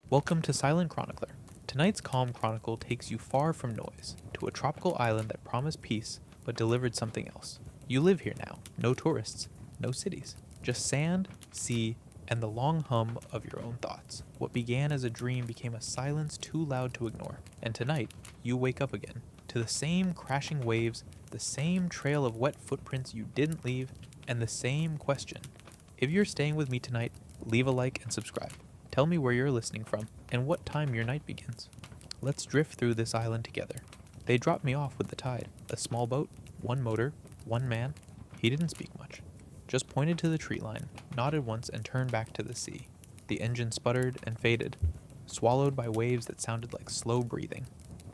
Welcome to Silent Chronicler. Tonight's Calm Chronicle takes you far from noise, to a tropical island that promised peace but delivered something else. You live here now, no tourists, no cities, just sand, sea, and the long hum of your own thoughts. What began as a dream became a silence too loud to ignore, and tonight you wake up again, to the same crashing waves, the same trail of wet footprints you didn't leave, and the same question. If you're staying with me tonight, leave a like and subscribe. Tell me where you're listening from and what time your night begins. Let's drift through this island together. They dropped me off with the tide. A small boat, one motor, one man. He didn't speak much. Just pointed to the tree line, nodded once and turned back to the sea. The engine sputtered and faded, swallowed by waves that sounded like slow breathing.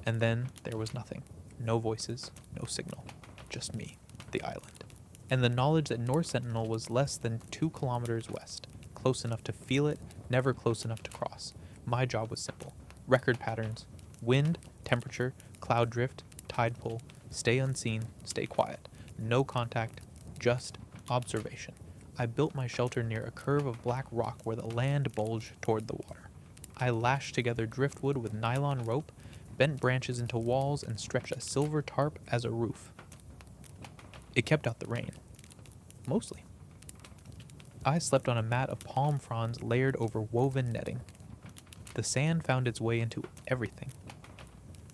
And then there was nothing. No voices, no signal. Just me, the island. And the knowledge that North Sentinel was less than 2 kilometers west. Close enough to feel it, never close enough to cross. My job was simple. Record patterns, wind, temperature, cloud drift, tide pull, stay unseen, stay quiet. No contact, just observation. I built my shelter near a curve of black rock where the land bulged toward the water. I lashed together driftwood with nylon rope, bent branches into walls, and stretched a silver tarp as a roof. It kept out the rain. Mostly. I slept on a mat of palm fronds layered over woven netting. The sand found its way into everything.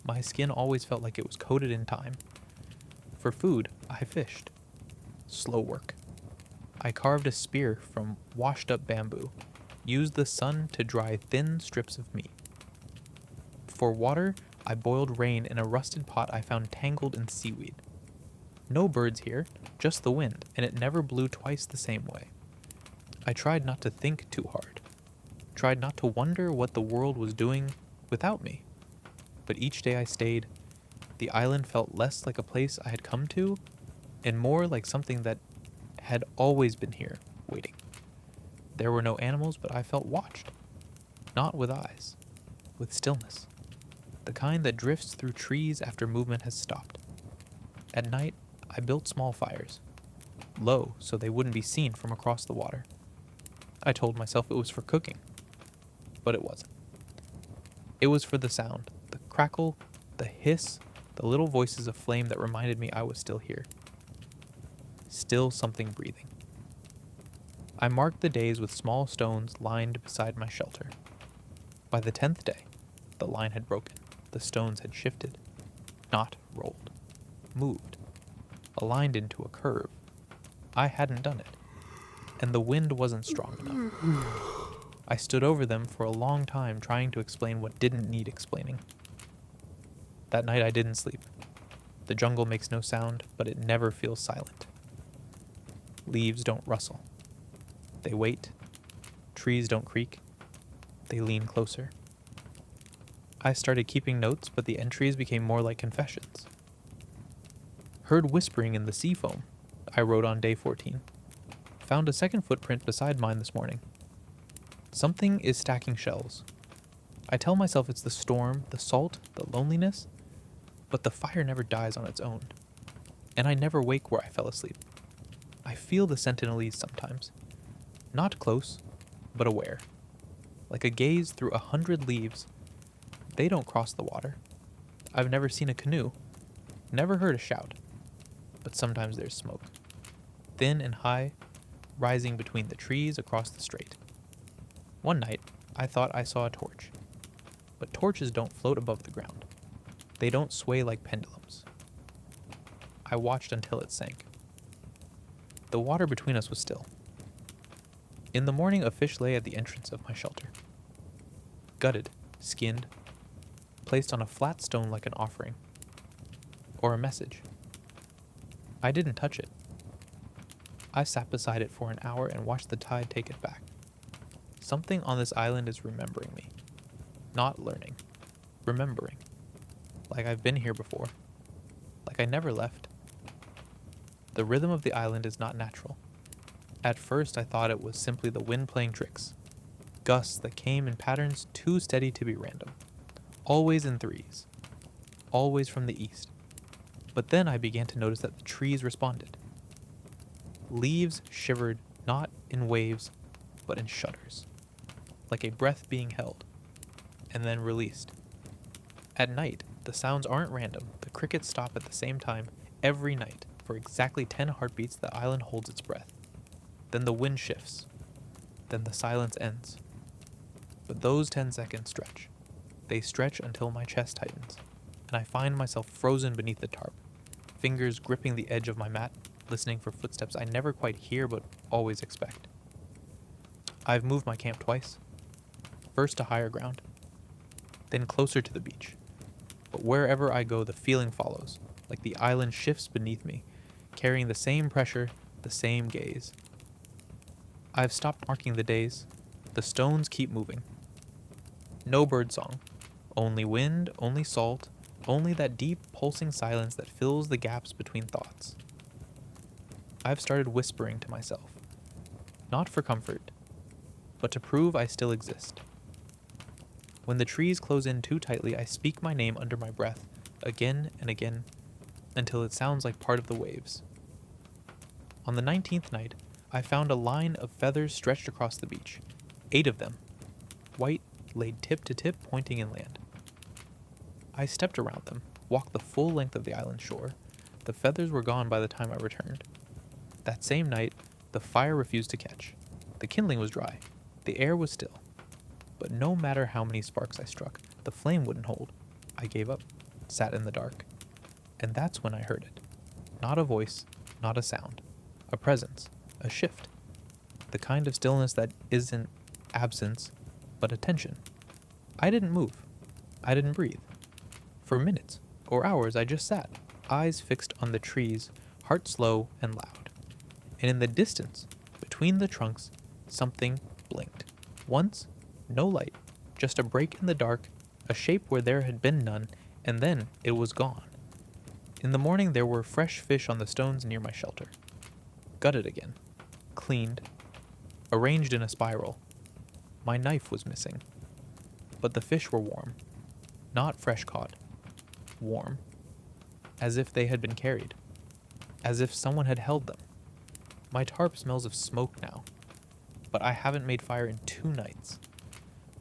My skin always felt like it was coated in time. For food, I fished. Slow work. I carved a spear from washed up bamboo, used the sun to dry thin strips of meat. For water, I boiled rain in a rusted pot I found tangled in seaweed. No birds here, just the wind, and it never blew twice the same way. I tried not to think too hard, tried not to wonder what the world was doing without me. But each day I stayed, the island felt less like a place I had come to, and more like something that had always been here, waiting. There were no animals, but I felt watched. Not with eyes, with stillness. The kind that drifts through trees after movement has stopped. At night, I built small fires, low so they wouldn't be seen from across the water. I told myself it was for cooking, but it wasn't. It was for the sound, the crackle, the hiss, the little voices of flame that reminded me I was still here. Still something breathing. I marked the days with small stones lined beside my shelter. By the 10th day, the line had broken. The stones had shifted, not rolled, moved, aligned into a curve. I hadn't done it, and the wind wasn't strong enough. I stood over them for a long time trying to explain what didn't need explaining. That night I didn't sleep. The jungle makes no sound, but it never feels silent. Leaves don't rustle. They wait. Trees don't creak. They lean closer. I started keeping notes, but the entries became more like confessions. Heard whispering in the sea foam, I wrote on day 14. Found a second footprint beside mine this morning. Something is stacking shells. I tell myself it's the storm, the salt, the loneliness, but the fire never dies on its own. And I never wake where I fell asleep. I feel the sentinelese sometimes. Not close, but aware. Like a gaze through 100 leaves. They don't cross the water. I've never seen a canoe. Never heard a shout. But sometimes there's smoke. Thin and high, rising between the trees across the strait. One night, I thought I saw a torch. But torches don't float above the ground. They don't sway like pendulums. I watched until it sank. The water between us was still. In the morning, a fish lay at the entrance of my shelter. Gutted, skinned, placed on a flat stone like an offering. Or a message. I didn't touch it. I sat beside it for an hour and watched the tide take it back. Something on this island is remembering me. Not learning. Remembering. Like I've been here before. Like I never left. The rhythm of the island is not natural. At first I thought it was simply the wind playing tricks. Gusts that came in patterns too steady to be random. Always in threes. Always from the east. But then I began to notice that the trees responded. Leaves shivered not in waves, but in shudders. Like a breath being held. and then released. At night, the sounds aren't random. The crickets stop at the same time every night. For exactly 10 heartbeats, the island holds its breath. Then the wind shifts. Then the silence ends. But those 10 seconds stretch. They stretch until my chest tightens, and I find myself frozen beneath the tarp, fingers gripping the edge of my mat, listening for footsteps I never quite hear but always expect. I've moved my camp twice. First to higher ground, then closer to the beach. But wherever I go, the feeling follows, like the island shifts beneath me, carrying the same pressure, the same gaze. I've stopped marking the days. The stones keep moving. No birdsong. Only wind, only salt, only that deep, pulsing silence that fills the gaps between thoughts. I've started whispering to myself. Not for comfort, but to prove I still exist. When the trees close in too tightly, I speak my name under my breath, again and again, until it sounds like part of the waves. On the 19th night, I found a line of feathers stretched across the beach. 8 of them, white, laid tip to tip, pointing inland. I stepped around them, walked the full length of the island shore. The feathers were gone by the time I returned. That same night, the fire refused to catch. The kindling was dry. The air was still. But no matter how many sparks I struck, the flame wouldn't hold. I gave up, sat in the dark. And that's when I heard it. Not a voice, not a sound. A presence, a shift. The kind of stillness that isn't absence, but attention. I didn't move. I didn't breathe. For minutes or hours, I just sat, eyes fixed on the trees, heart slow and loud. And in the distance, between the trunks, something blinked. Once, no light, just a break in the dark, a shape where there had been none, and then it was gone. In the morning, there were fresh fish on the stones near my shelter. Gutted again, cleaned, arranged in a spiral. My knife was missing. But the fish were warm. Not fresh caught. Warm. As if they had been carried. As if someone had held them. My tarp smells of smoke now. But I haven't made fire in 2 nights.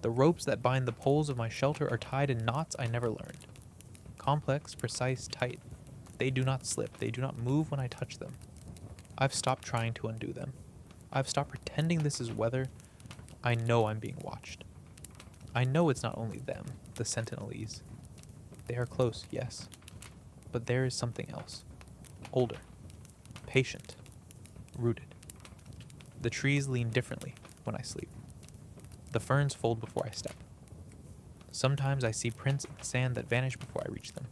The ropes that bind the poles of my shelter are tied in knots I never learned. Complex, precise, tight. They do not slip. They do not move when I touch them. I've stopped trying to undo them. I've stopped pretending this is weather. I know I'm being watched. I know it's not only them, the sentinelese. They are close, yes. But there is something else. Older. Patient. Rooted. The trees lean differently when I sleep. The ferns fold before I step. Sometimes I see prints in the sand that vanish before I reach them.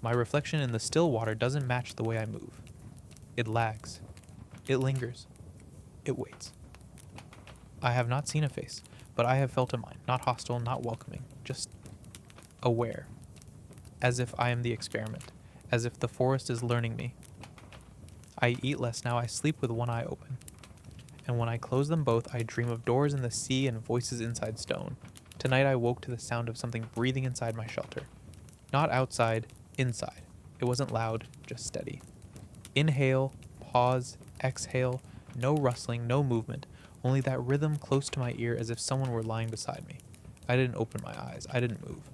My reflection in the still water doesn't match the way I move. It lags. It lingers. It waits. I have not seen a face, but I have felt a mind, not hostile, not welcoming, just aware. As if I am the experiment, as if the forest is learning me. I eat less now, I sleep with one eye open. And when I close them both, I dream of doors in the sea and voices inside stone. Tonight I woke to the sound of something breathing inside my shelter. Not outside, inside. It wasn't loud, just steady. Inhale, pause, exhale, no rustling, no movement, only that rhythm close to my ear as if someone were lying beside me. I didn't open my eyes, I didn't move.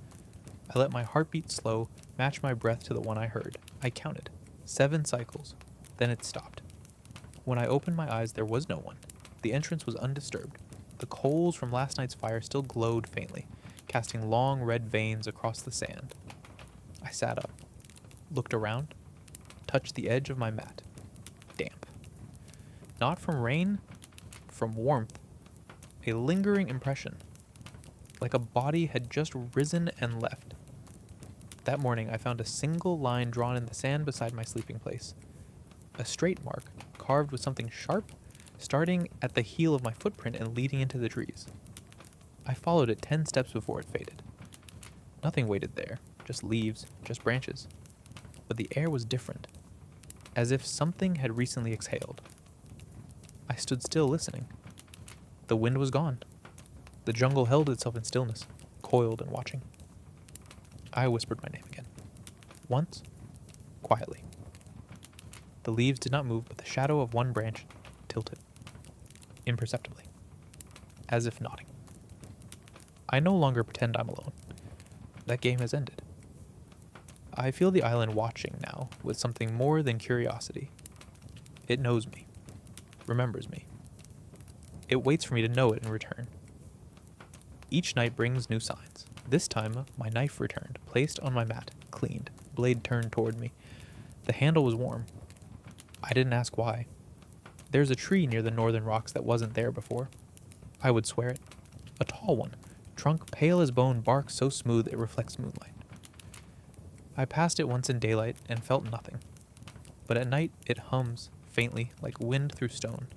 I let my heartbeat slow, match my breath to the one I heard. I counted. 7 cycles. Then it stopped. When I opened my eyes, there was no one. The entrance was undisturbed. The coals from last night's fire still glowed faintly, casting long red veins across the sand. I sat up, looked around, touched the edge of my mat. Damp. Not from rain, from warmth. A lingering impression. Like a body had just risen and left. That morning, I found a single line drawn in the sand beside my sleeping place. A straight mark, carved with something sharp, starting at the heel of my footprint and leading into the trees. I followed it 10 steps before it faded. Nothing waited there, just leaves, just branches. But the air was different, as if something had recently exhaled. I stood still listening. The wind was gone. The jungle held itself in stillness, coiled and watching. I whispered my name again. Once, quietly. The leaves did not move, but the shadow of one branch tilted, imperceptibly, as if nodding. I no longer pretend I'm alone. That game has ended. I feel the island watching now with something more than curiosity. It knows me, remembers me. It waits for me to know it in return. Each night brings new signs. This time, my knife returned, placed on my mat, cleaned, blade turned toward me. The handle was warm. I didn't ask why. There's a tree near the northern rocks that wasn't there before. I would swear it. A tall one, trunk pale as bone, bark so smooth it reflects moonlight. I passed it once in daylight and felt nothing. But at night it hums, faintly, like wind through stone.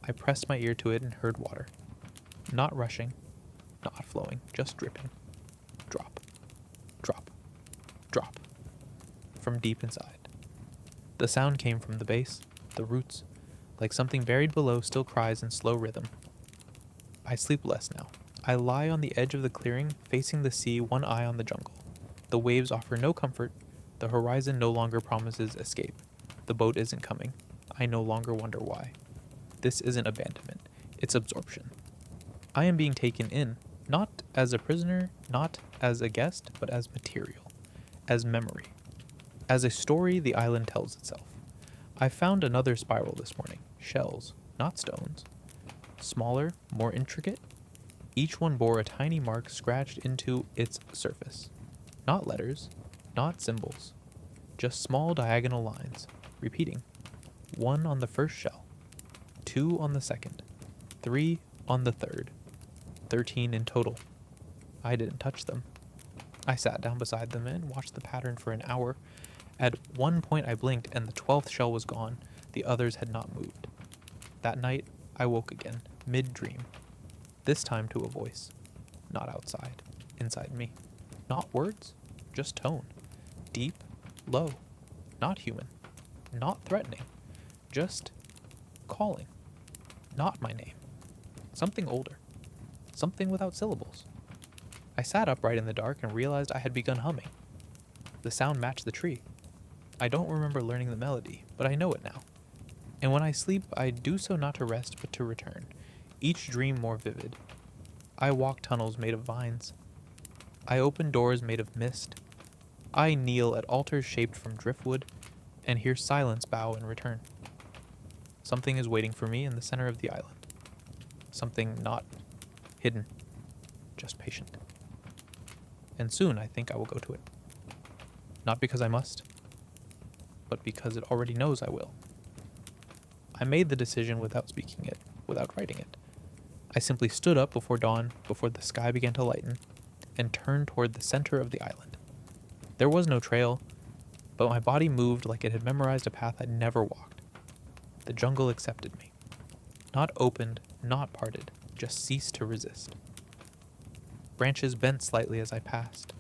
I pressed my ear to it and heard water. Not rushing, not flowing, just dripping. Drop, drop, drop. From deep inside. The sound came from the base, the roots, like something buried below still cries in slow rhythm. I sleep less now. I lie on the edge of the clearing, facing the sea, one eye on the jungle. The waves offer no comfort. The horizon no longer promises escape. The boat isn't coming. I no longer wonder why. This isn't abandonment. It's absorption. I am being taken in, not as a prisoner, not as a guest, but as material, as memory, as a story the island tells itself. I found another spiral this morning. Shells, not stones. Smaller, more intricate. Each one bore a tiny mark scratched into its surface. Not letters, not symbols, just small diagonal lines, repeating. 1 on the first shell, 2 on the second, 3 on the third, 13 in total. I didn't touch them. I sat down beside them and watched the pattern for an hour. At one point I blinked and the 12th shell was gone. The others had not moved. That night, I woke again, mid-dream. This time to a voice. Not outside, inside me. Not words, just tone. Deep, low. Not human. Not threatening. Just calling. Not my name. Something older. Something without syllables. I sat upright in the dark and realized I had begun humming. The sound matched the tree. I don't remember learning the melody, but I know it now. And when I sleep, I do so not to rest, but to return, each dream more vivid. I walk tunnels made of vines. I open doors made of mist. I kneel at altars shaped from driftwood, and hear silence bow in return. Something is waiting for me in the center of the island. Something not hidden, just patient. And soon I think I will go to it. Not because I must, but because it already knows I will. I made the decision without speaking it, without writing it. I simply stood up before dawn, before the sky began to lighten, and turned toward the center of the island. There was no trail, but my body moved like it had memorized a path I'd never walked. The jungle accepted me. Not opened, not parted, just ceased to resist. Branches bent slightly as I passed.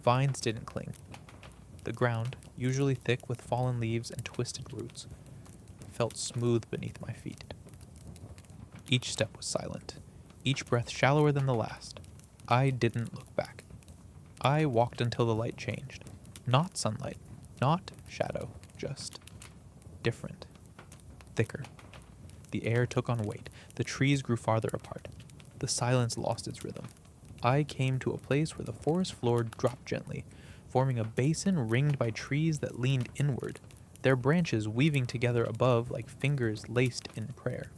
Vines didn't cling. The ground, usually thick with fallen leaves and twisted roots, felt smooth beneath my feet. Each step was silent, each breath shallower than the last. I didn't look back. I walked until the light changed. Not sunlight, not shadow, just different, thicker. The air took on weight. The trees grew farther apart. The silence lost its rhythm. I came to a place where the forest floor dropped gently, forming a basin ringed by trees that leaned inward, their branches weaving together above like fingers laced in prayer.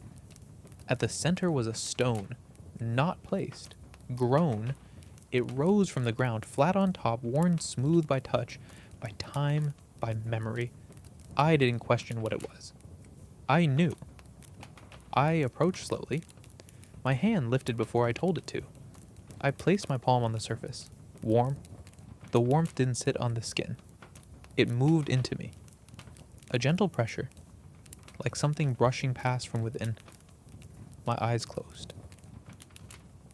At the center was a stone, not placed, grown. It rose from the ground, flat on top, worn smooth by touch, by time, by memory. I didn't question what it was. I knew. I approached slowly. My hand lifted before I told it to. I placed my palm on the surface. Warm. The warmth didn't sit on the skin. It moved into me. A gentle pressure, like something brushing past from within. My eyes closed.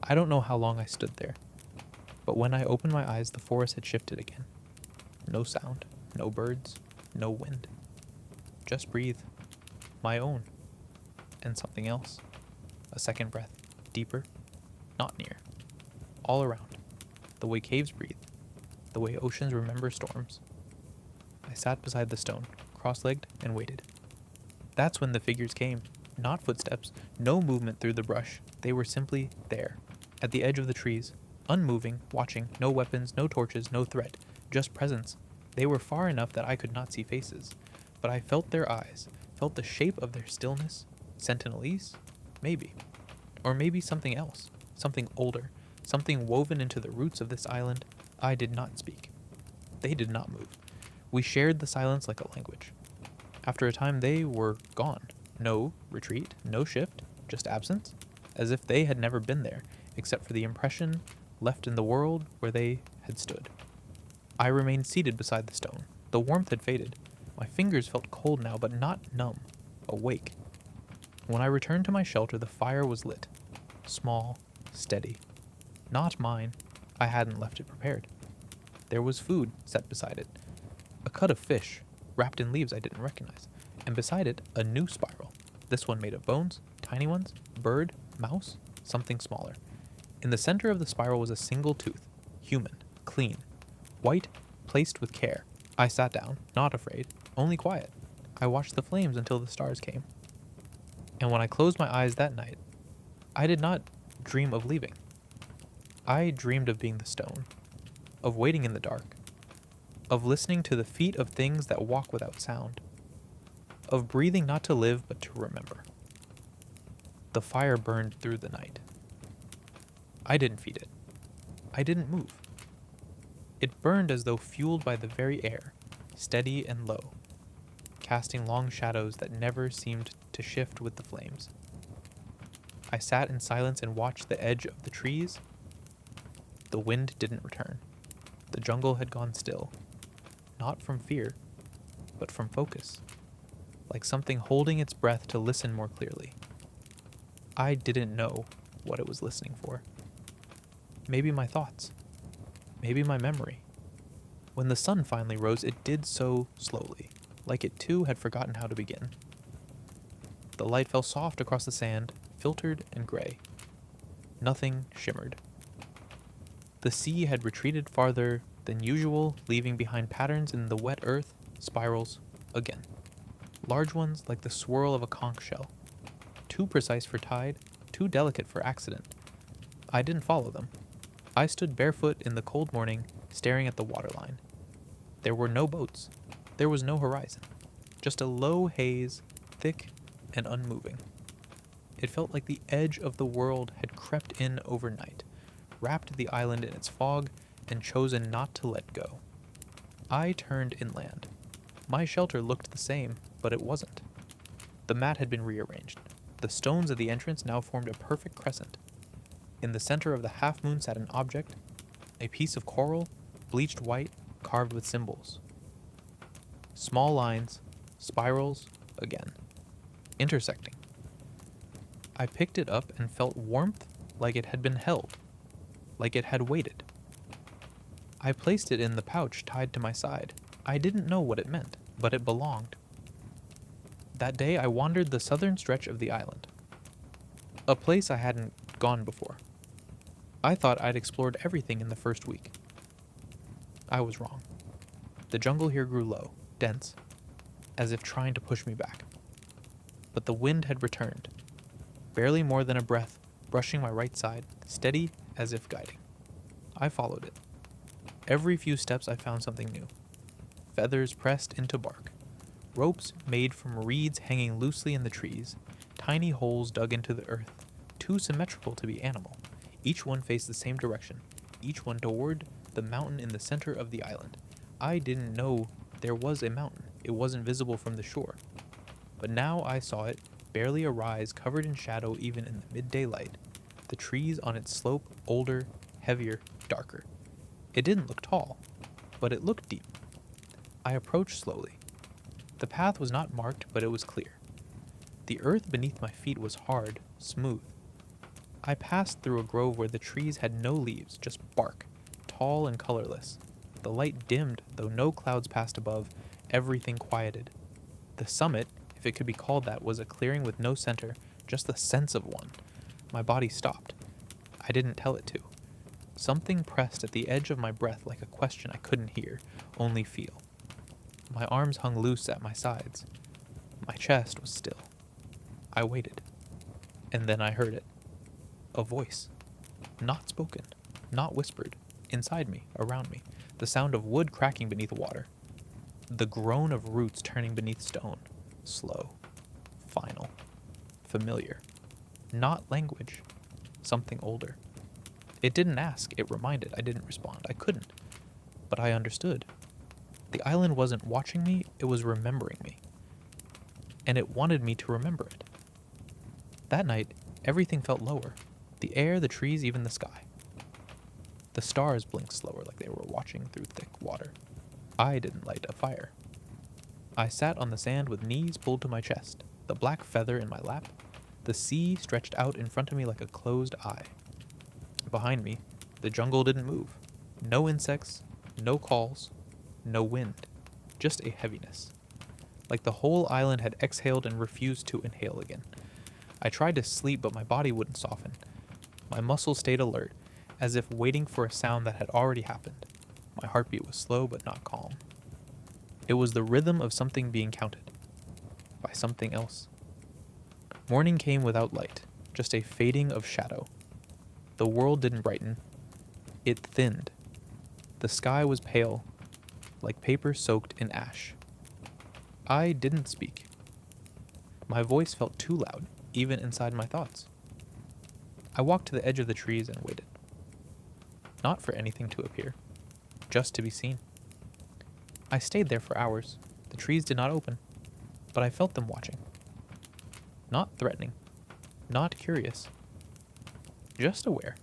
I don't know how long I stood there, but when I opened my eyes, the forest had shifted again. No sound, no birds, no wind. Just breathe. My own. And something else. A second breath. Deeper. Not near. All around. The way caves breathe. The way oceans remember storms. I sat beside the stone, cross-legged, and waited. That's when the figures came. Not footsteps, no movement through the brush. They were simply there. at the edge of the trees, unmoving, watching, no weapons, no torches, no threat, just presence. They were far enough that I could not see faces, but I felt their eyes, felt the shape of their stillness. Sentinelese? Maybe. Or maybe something else, something older, something woven into the roots of this island. I did not speak. They did not move. We shared the silence like a language. After a time, they were gone. No retreat, no shift, just absence, as if they had never been there, except for the impression left in the world where they had stood. I remained seated beside the stone. The warmth had faded. My fingers felt cold now, but not numb, awake. When I returned to my shelter, the fire was lit. Small, steady. Not mine. I hadn't left it prepared. There was food set beside it. A cut of fish, wrapped in leaves I didn't recognize, and beside it, a new spiral. This one made of bones, tiny ones, bird, mouse, something smaller. In the center of the spiral was a single tooth, human, clean, white, placed with care. I sat down, not afraid, only quiet. I watched the flames until the stars came. And when I closed my eyes that night, I did not dream of leaving. I dreamed of being the stone, of waiting in the dark, of listening to the feet of things that walk without sound, of breathing not to live but to remember. The fire burned through the night. I didn't feed it. I didn't move. It burned as though fueled by the very air, steady and low, casting long shadows that never seemed to shift with the flames. I sat in silence and watched the edge of the trees. The wind didn't return. The jungle had gone still, not from fear, but from focus, like something holding its breath to listen more clearly. I didn't know what it was listening for. Maybe my thoughts. Maybe my memory. When the sun finally rose, it did so slowly, like it too had forgotten how to begin. The light fell soft across the sand, filtered and gray. Nothing shimmered. The sea had retreated farther than usual, leaving behind patterns in the wet earth, spirals, again. Large ones like the swirl of a conch shell. Too precise for tide, too delicate for accident. I didn't follow them. I stood barefoot in the cold morning, staring at the waterline. There were no boats. There was no horizon. Just a low haze, thick and unmoving. It felt like the edge of the world had crept in overnight, wrapped the island in its fog, and chosen not to let go. I turned inland. My shelter looked the same, but it wasn't. The mat had been rearranged. The stones of the entrance now formed a perfect crescent. In the center of the half-moon sat an object, a piece of coral, bleached white, carved with symbols. Small lines, spirals, again, intersecting. I picked it up and felt warmth like it had been held, like it had waited. I placed it in the pouch tied to my side. I didn't know what it meant, but it belonged. That day I wandered the southern stretch of the island, a place I hadn't gone before. I thought I'd explored everything in the first week. I was wrong. The jungle here grew low, dense, as if trying to push me back. But the wind had returned, barely more than a breath, brushing my right side, steady as if guiding. I followed it. Every few steps I found something new. Feathers pressed into bark. Ropes made from reeds hanging loosely in the trees. Tiny holes dug into the earth, too symmetrical to be animal. Each one faced the same direction, each one toward the mountain in the center of the island. I didn't know there was a mountain. It wasn't visible from the shore. But now I saw it, barely a rise, covered in shadow even in the midday light. The trees on its slope, older, heavier, darker. It didn't look tall, but it looked deep. I approached slowly. The path was not marked, but it was clear. The earth beneath my feet was hard, smooth. I passed through a grove where the trees had no leaves, just bark, tall and colorless. The light dimmed, though no clouds passed above. Everything quieted. The summit, if it could be called that, was a clearing with no center, just the sense of one. My body stopped. I didn't tell it to. Something pressed at the edge of my breath like a question I couldn't hear, only feel. My arms hung loose at my sides. My chest was still. I waited. And then I heard it. A voice. Not spoken, not whispered, inside me, around me, the sound of wood cracking beneath water, the groan of roots turning beneath stone, slow, final, familiar. Not language, something older. It didn't ask, it reminded. I didn't respond. I couldn't. But I understood. The island wasn't watching me, it was remembering me. And it wanted me to remember it. That night, everything felt lower. The air, the trees, even the sky. The stars blinked slower like they were watching through thick water. I didn't light a fire. I sat on the sand with knees pulled to my chest, the black feather in my lap, the sea stretched out in front of me like a closed eye. Behind me, the jungle didn't move. No insects, no calls, no wind, just a heaviness. Like the whole island had exhaled and refused to inhale again. I tried to sleep, but my body wouldn't soften. My muscles stayed alert, as if waiting for a sound that had already happened. My heartbeat was slow but not calm. It was the rhythm of something being counted. By something else. Morning came without light, just a fading of shadow. The world didn't brighten. It thinned. The sky was pale, like paper soaked in ash. I didn't speak. My voice felt too loud, even inside my thoughts. I walked to the edge of the trees and waited. Not for anything to appear, just to be seen. I stayed there for hours. The trees did not open, but I felt them watching. Not threatening, not curious, just aware.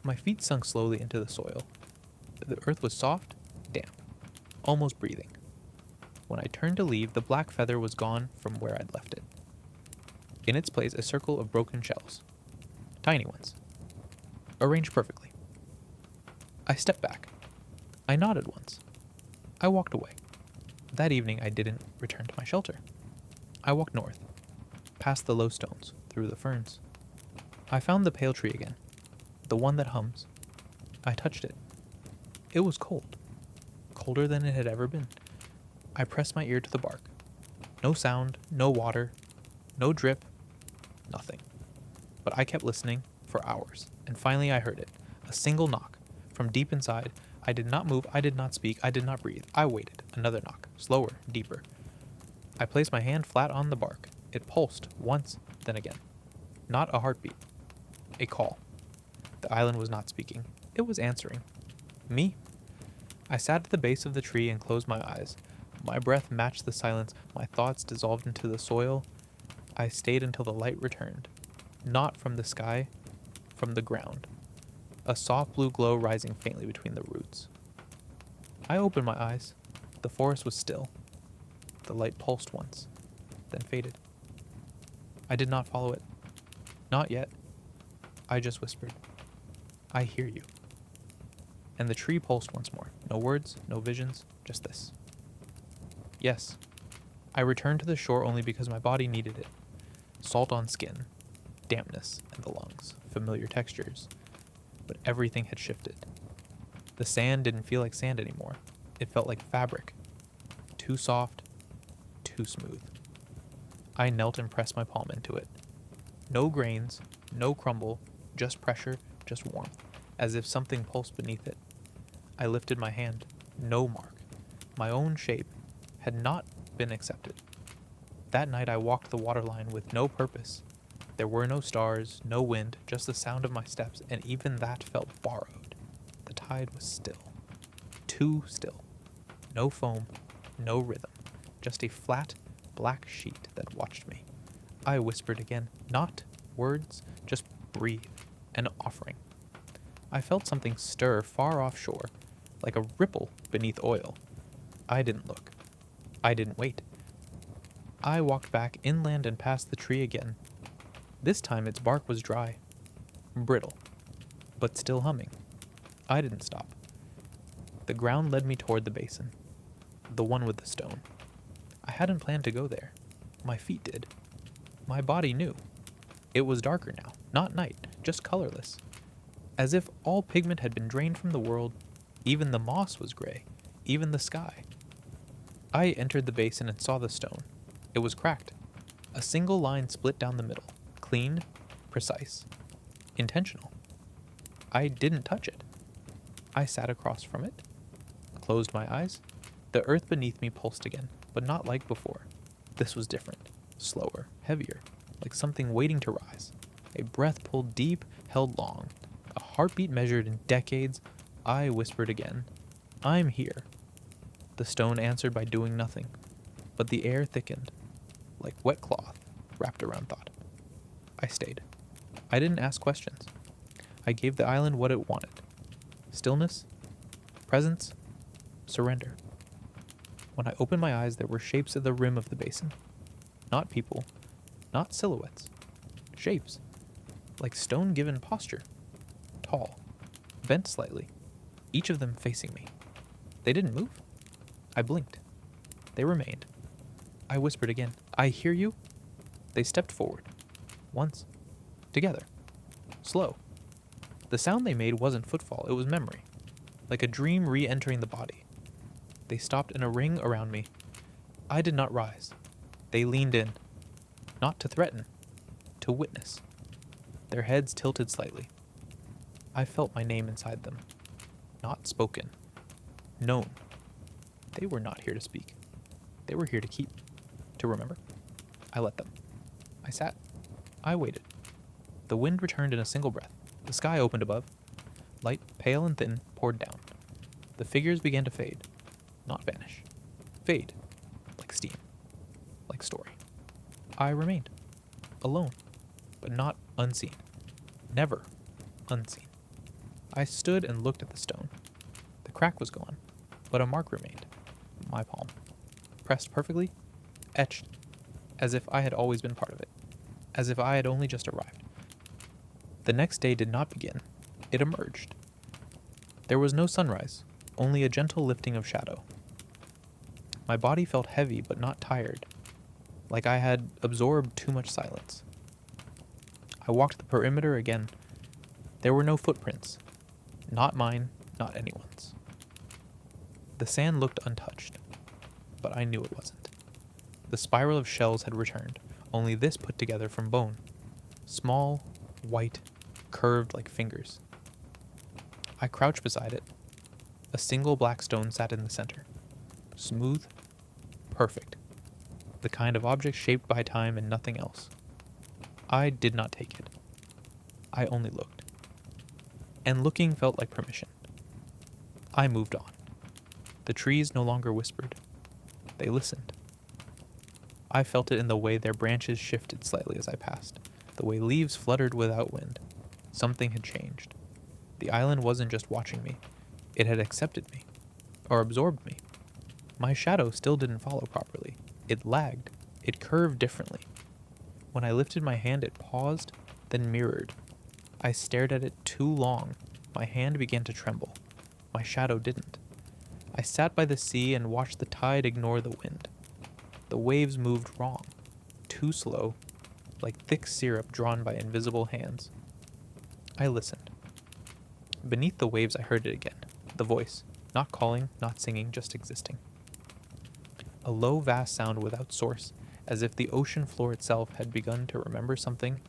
My feet sunk slowly into the soil. The earth was soft, damp, almost breathing. When I turned to leave, the black feather was gone from where I'd left it. In its place, a circle of broken shells. Tiny ones. Arranged perfectly. I stepped back. I nodded once. I walked away. That evening, I didn't return to my shelter. I walked north, past the low stones, through the ferns. I found the pale tree again, the one that hums. I touched it. It was cold, colder than it had ever been. I pressed my ear to the bark. No sound, no water, no drip, nothing. But I kept listening for hours, and finally I heard it, a single knock, from deep inside. I did not move, I did not speak, I did not breathe. I waited. Another knock, slower, deeper. I placed my hand flat on the bark. It pulsed, once, then again. Not a heartbeat. A call. The island was not speaking. It was answering. Me? I sat at the base of the tree and closed my eyes. My breath matched the silence. My thoughts dissolved into the soil. I stayed until the light returned. Not from the sky, from the ground. A soft blue glow rising faintly between the roots. I opened my eyes. The forest was still. The light pulsed once, then faded. I did not follow it. Not yet. I just whispered, "I hear you." And the tree pulsed once more. No words, no visions, just this. Yes, I returned to the shore only because my body needed it. Salt on skin, dampness in the lungs, familiar textures. But everything had shifted. The sand didn't feel like sand anymore. It felt like fabric. Too soft, too smooth. I knelt and pressed my palm into it. No grains, no crumble, just pressure, just warmth, as if something pulsed beneath it. I lifted my hand. No mark. My own shape had not been accepted. That night I walked the waterline with no purpose. There were no stars, no wind, just the sound of my steps, and even that felt borrowed. The tide was still. Too still. No foam, no rhythm, just a flat, black sheet that watched me. I whispered again, not words, just breathe, an offering. I felt something stir far offshore, like a ripple beneath oil. I didn't look. I didn't wait. I walked back inland and past the tree again. This time its bark was dry, brittle, but still humming. I didn't stop. The ground led me toward the basin, the one with the stone. I hadn't planned to go there. My feet did. My body knew. It was darker now, not night, just colorless. As if all pigment had been drained from the world. Even the moss was gray, even the sky. I entered the basin and saw the stone. It was cracked. A single line split down the middle. Clean, precise, intentional. I didn't touch it. I sat across from it, closed my eyes. The earth beneath me pulsed again, but not like before. This was different, slower, heavier, like something waiting to rise. A breath pulled deep, held long. A heartbeat measured in decades. I whispered again, "I'm here." The stone answered by doing nothing, but the air thickened, like wet cloth wrapped around thought. I stayed. I didn't ask questions. I gave the island what it wanted. Stillness, presence, surrender. When I opened my eyes, there were shapes at the rim of the basin. Not people, not silhouettes. Shapes, like stone given posture. Tall, bent slightly, each of them facing me. They didn't move. I blinked. They remained. I whispered again, "I hear you." They stepped forward. Once. Together. Slow. The sound they made wasn't footfall, it was memory. Like a dream re-entering the body. They stopped in a ring around me. I did not rise. They leaned in. Not to threaten. To witness. Their heads tilted slightly. I felt my name inside them. Not spoken. Known. They were not here to speak. They were here to keep. To remember. I let them. I sat. I waited. The wind returned in a single breath. The sky opened above. Light, pale and thin, poured down. The figures began to fade. Not vanish. Fade. Like steam. Like story. I remained. Alone. But not unseen. Never unseen. I stood and looked at the stone. The crack was gone, but a mark remained. My palm. Pressed perfectly. Etched. As if I had always been part of it. As if I had only just arrived. The next day did not begin. It emerged. There was no sunrise, only a gentle lifting of shadow. My body felt heavy but not tired, like I had absorbed too much silence. I walked the perimeter again. There were no footprints. Not mine, not anyone's. The sand looked untouched, but I knew it wasn't. The spiral of shells had returned, only this put together from bone. Small, white, curved like fingers. I crouched beside it. A single black stone sat in the center. Smooth, perfect. The kind of object shaped by time and nothing else. I did not take it. I only looked. And looking felt like permission. I moved on. The trees no longer whispered. They listened. I felt it in the way their branches shifted slightly as I passed, the way leaves fluttered without wind. Something had changed. The island wasn't just watching me. It had accepted me. Or absorbed me. My shadow still didn't follow properly. It lagged. It curved differently. When I lifted my hand, it paused, then mirrored. I stared at it too long. My hand began to tremble. My shadow didn't. I sat by the sea and watched the tide ignore the wind. The waves moved wrong. Too slow, like thick syrup drawn by invisible hands. I listened. Beneath the waves I heard it again. The voice. Not calling, not singing, just existing. A low, vast sound without source, as if the ocean floor itself had begun to remember something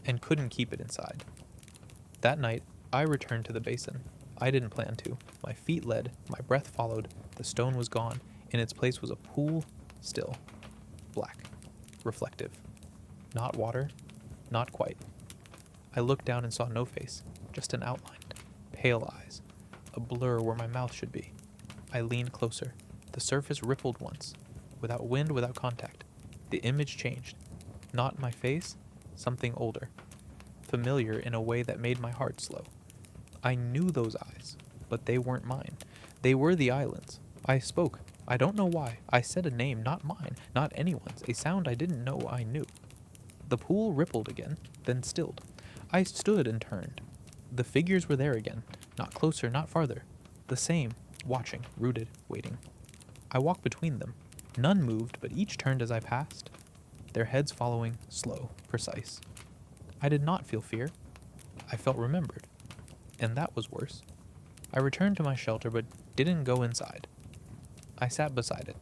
and couldn't keep it inside. That night, I returned to the basin. I didn't plan to. My feet led, my breath followed, the stone was gone. In its place was a pool, still. Black. Reflective. Not water, not quite. I looked down and saw no face, just an outline. Pale eyes. A blur where my mouth should be. I leaned closer. The surface rippled once. Without wind, without contact. The image changed. Not my face, something older. Familiar in a way that made my heart slow. I knew those eyes, but they weren't mine. They were the island's. I spoke. I don't know why. I said a name, not mine, not anyone's, a sound I didn't know I knew. The pool rippled again, then stilled. I stood and turned. The figures were there again, not closer, not farther. The same, watching, rooted, waiting. I walked between them. None moved, but each turned as I passed. Their heads following, slow, precise. I did not feel fear. I felt remembered. And that was worse. I returned to my shelter, but didn't go inside. I sat beside it,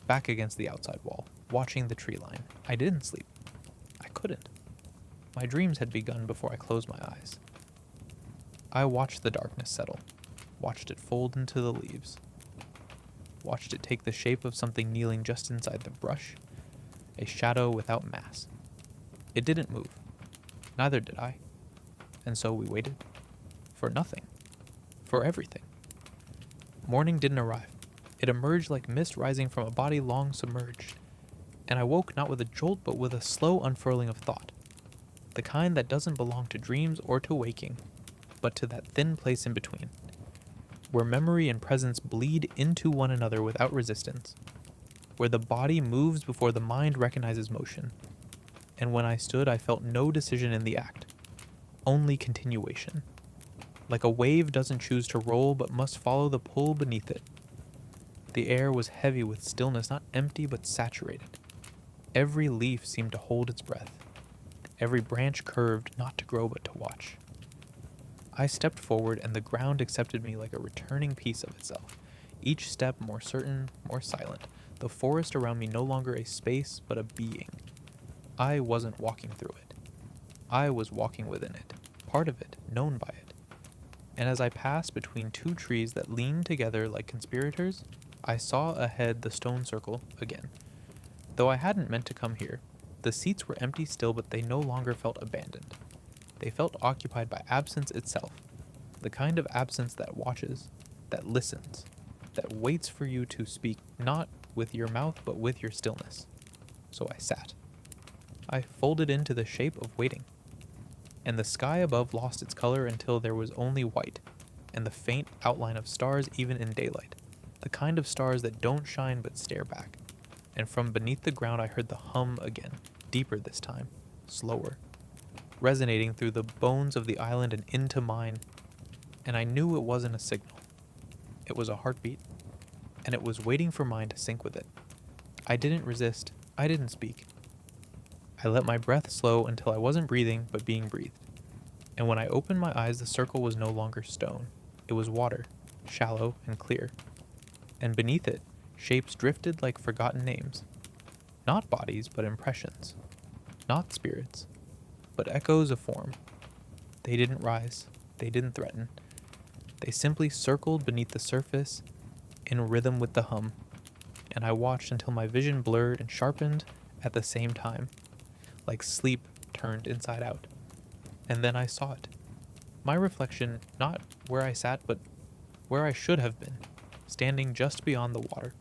back against the outside wall, watching the tree line. I didn't sleep. I couldn't. My dreams had begun before I closed my eyes. I watched the darkness settle, watched it fold into the leaves, watched it take the shape of something kneeling just inside the brush, a shadow without mass. It didn't move. Neither did I. And so we waited. For nothing. For everything. Morning didn't arrive. It emerged like mist rising from a body long submerged. And I woke not with a jolt, but with a slow unfurling of thought. The kind that doesn't belong to dreams or to waking, but to that thin place in between, where memory and presence bleed into one another without resistance, where the body moves before the mind recognizes motion. And when I stood, I felt no decision in the act, only continuation. Like a wave doesn't choose to roll, but must follow the pull beneath it. The air was heavy with stillness, not empty, but saturated. Every leaf seemed to hold its breath. Every branch curved, not to grow, but to watch. I stepped forward, and the ground accepted me like a returning piece of itself, each step more certain, more silent, the forest around me no longer a space, but a being. I wasn't walking through it. I was walking within it, part of it, known by it. And as I passed between two trees that leaned together like conspirators, I saw ahead the stone circle again. Though I hadn't meant to come here, the seats were empty still, but they no longer felt abandoned. They felt occupied by absence itself, the kind of absence that watches, that listens, that waits for you to speak, not with your mouth, but with your stillness. So I sat. I folded into the shape of waiting. And the sky above lost its color until there was only white, and the faint outline of stars even in daylight, the kind of stars that don't shine but stare back. And from beneath the ground I heard the hum again, deeper this time, slower, resonating through the bones of the island and into mine, and I knew it wasn't a signal. It was a heartbeat, and it was waiting for mine to sync with it. I didn't resist, I didn't speak. I let my breath slow until I wasn't breathing, but being breathed. And when I opened my eyes, the circle was no longer stone. It was water, shallow and clear. And beneath it, shapes drifted like forgotten names. Not bodies, but impressions. Not spirits, but echoes of form. They didn't rise. They didn't threaten. They simply circled beneath the surface in rhythm with the hum. And I watched until my vision blurred and sharpened at the same time, like sleep turned inside out. And then I saw it. My reflection, not where I sat, but where I should have been, standing just beyond the water,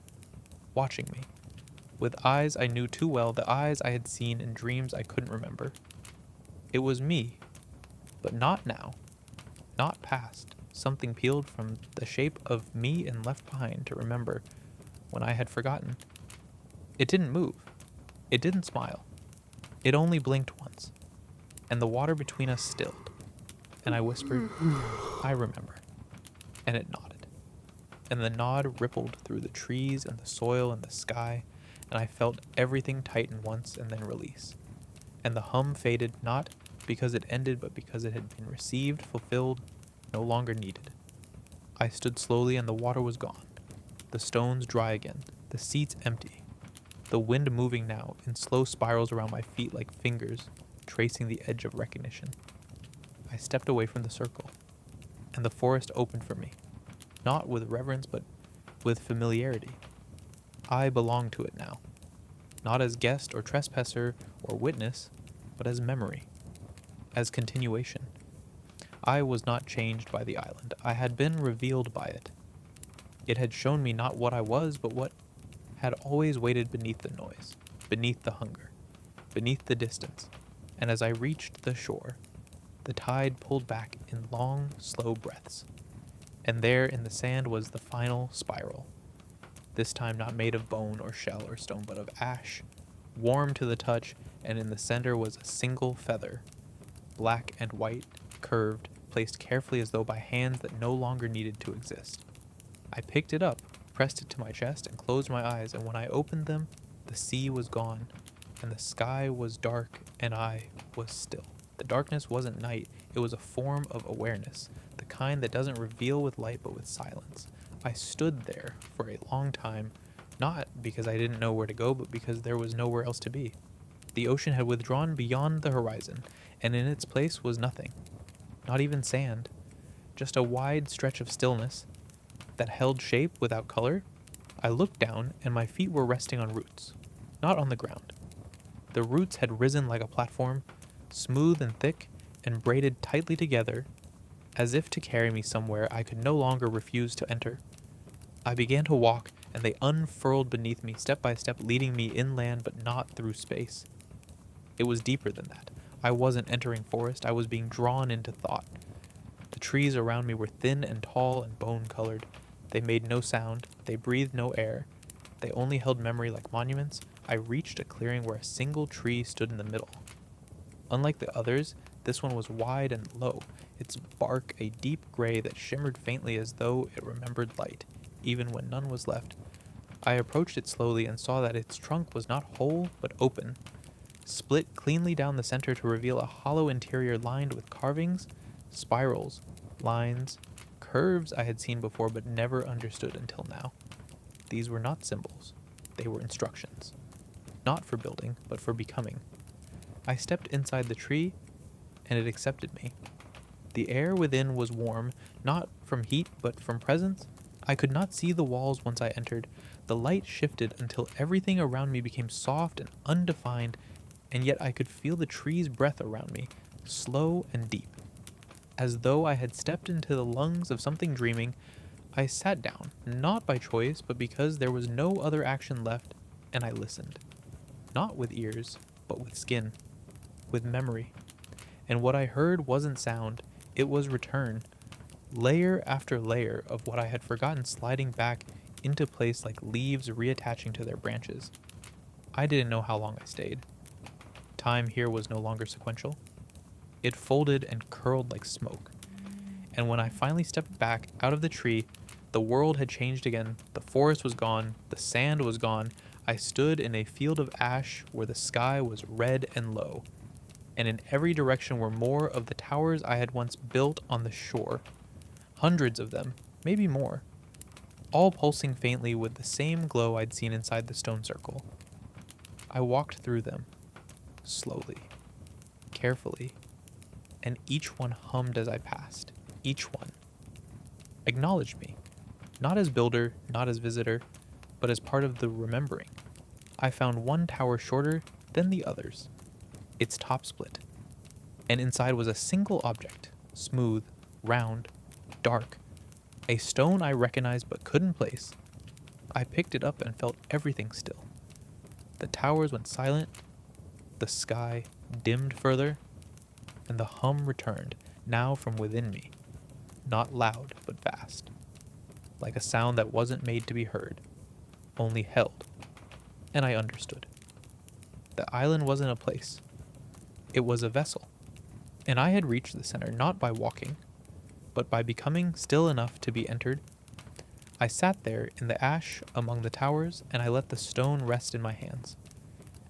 watching me, with eyes I knew too well, the eyes I had seen in dreams I couldn't remember. It was me, but not now, not past. Something peeled from the shape of me and left behind to remember when I had forgotten. It didn't move. It didn't smile. It only blinked once, and the water between us stilled, and I whispered, I remember, and it nodded, and the nod rippled through the trees and the soil and the sky, and I felt everything tighten once and then release, and the hum faded not because it ended, but because it had been received, fulfilled, no longer needed. I stood slowly, and the water was gone, the stones dry again, the seats empty, the wind moving now in slow spirals around my feet like fingers tracing the edge of recognition. I stepped away from the circle, and the forest opened for me, not with reverence but with familiarity. I belonged to it now, not as guest or trespasser or witness, but as memory, as continuation. I was not changed by the island. I had been revealed by it. It had shown me not what I was, but what had always waited beneath the noise, beneath the hunger, beneath the distance, and as I reached the shore, the tide pulled back in long, slow breaths, and there in the sand was the final spiral, this time not made of bone or shell or stone, but of ash, warm to the touch, and in the center was a single feather, black and white, curved, placed carefully as though by hands that no longer needed to exist. I picked it up, pressed it to my chest, and closed my eyes, and when I opened them, the sea was gone, and the sky was dark, and I was still. The darkness wasn't night, it was a form of awareness, the kind that doesn't reveal with light but with silence. I stood there for a long time, not because I didn't know where to go, but because there was nowhere else to be. The ocean had withdrawn beyond the horizon, and in its place was nothing, not even sand, just a wide stretch of stillness that held shape without color. I looked down, and my feet were resting on roots, not on the ground. The roots had risen like a platform, smooth and thick, and braided tightly together, as if to carry me somewhere I could no longer refuse to enter. I began to walk, and they unfurled beneath me, step by step, leading me inland but not through space. It was deeper than that. I wasn't entering forest, I was being drawn into thought. The trees around me were thin and tall and bone-colored. They made no sound, they breathed no air. They only held memory like monuments. I reached a clearing where a single tree stood in the middle. Unlike the others, this one was wide and low, its bark a deep gray that shimmered faintly as though it remembered light, even when none was left. I approached it slowly and saw that its trunk was not whole, but open, split cleanly down the center to reveal a hollow interior lined with carvings, spirals, lines, curves I had seen before but never understood until now. These were not symbols. They were instructions. Not for building, but for becoming. I stepped inside the tree, and it accepted me. The air within was warm, not from heat, but from presence. I could not see the walls once I entered. The light shifted until everything around me became soft and undefined, and yet I could feel the tree's breath around me, slow and deep. As though I had stepped into the lungs of something dreaming, I sat down, not by choice, but because there was no other action left, and I listened. Not with ears, but with skin, with memory. And what I heard wasn't sound, it was return. Layer after layer of what I had forgotten sliding back into place like leaves reattaching to their branches. I didn't know how long I stayed. Time here was no longer sequential. It folded and curled like smoke. And when I finally stepped back out of the tree, the world had changed again. The forest was gone. The sand was gone. I stood in a field of ash where the sky was red and low. And in every direction were more of the towers I had once built on the shore. Hundreds of them, maybe more. All pulsing faintly with the same glow I'd seen inside the stone circle. I walked through them, slowly, carefully, and each one hummed as I passed. Each one acknowledged me, not as builder, not as visitor, but as part of the remembering. I found one tower shorter than the others, its top split, and inside was a single object, smooth, round, dark, a stone I recognized but couldn't place. I picked it up and felt everything still. The towers went silent, the sky dimmed further, and the hum returned, now from within me, not loud but vast, like a sound that wasn't made to be heard, only held, and I understood. The island wasn't a place, it was a vessel, and I had reached the center not by walking, but by becoming still enough to be entered. I sat there in the ash among the towers, and I let the stone rest in my hands,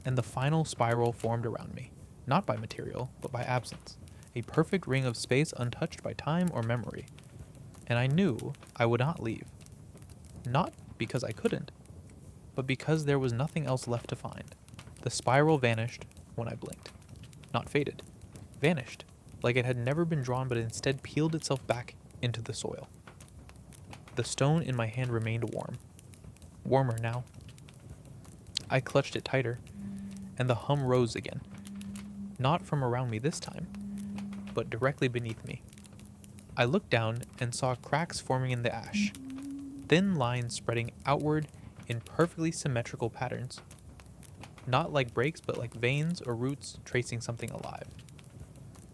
and the final spiral formed around me, not by material, but by absence, a perfect ring of space untouched by time or memory, and I knew I would not leave, not because I couldn't, but because there was nothing else left to find. The spiral vanished when I blinked, not faded, vanished, like it had never been drawn but instead peeled itself back into the soil. The stone in my hand remained warm, warmer now. I clutched it tighter, and the hum rose again, not from around me this time, but directly beneath me. I looked down and saw cracks forming in the ash, thin lines spreading outward in perfectly symmetrical patterns, not like breaks but like veins or roots tracing something alive.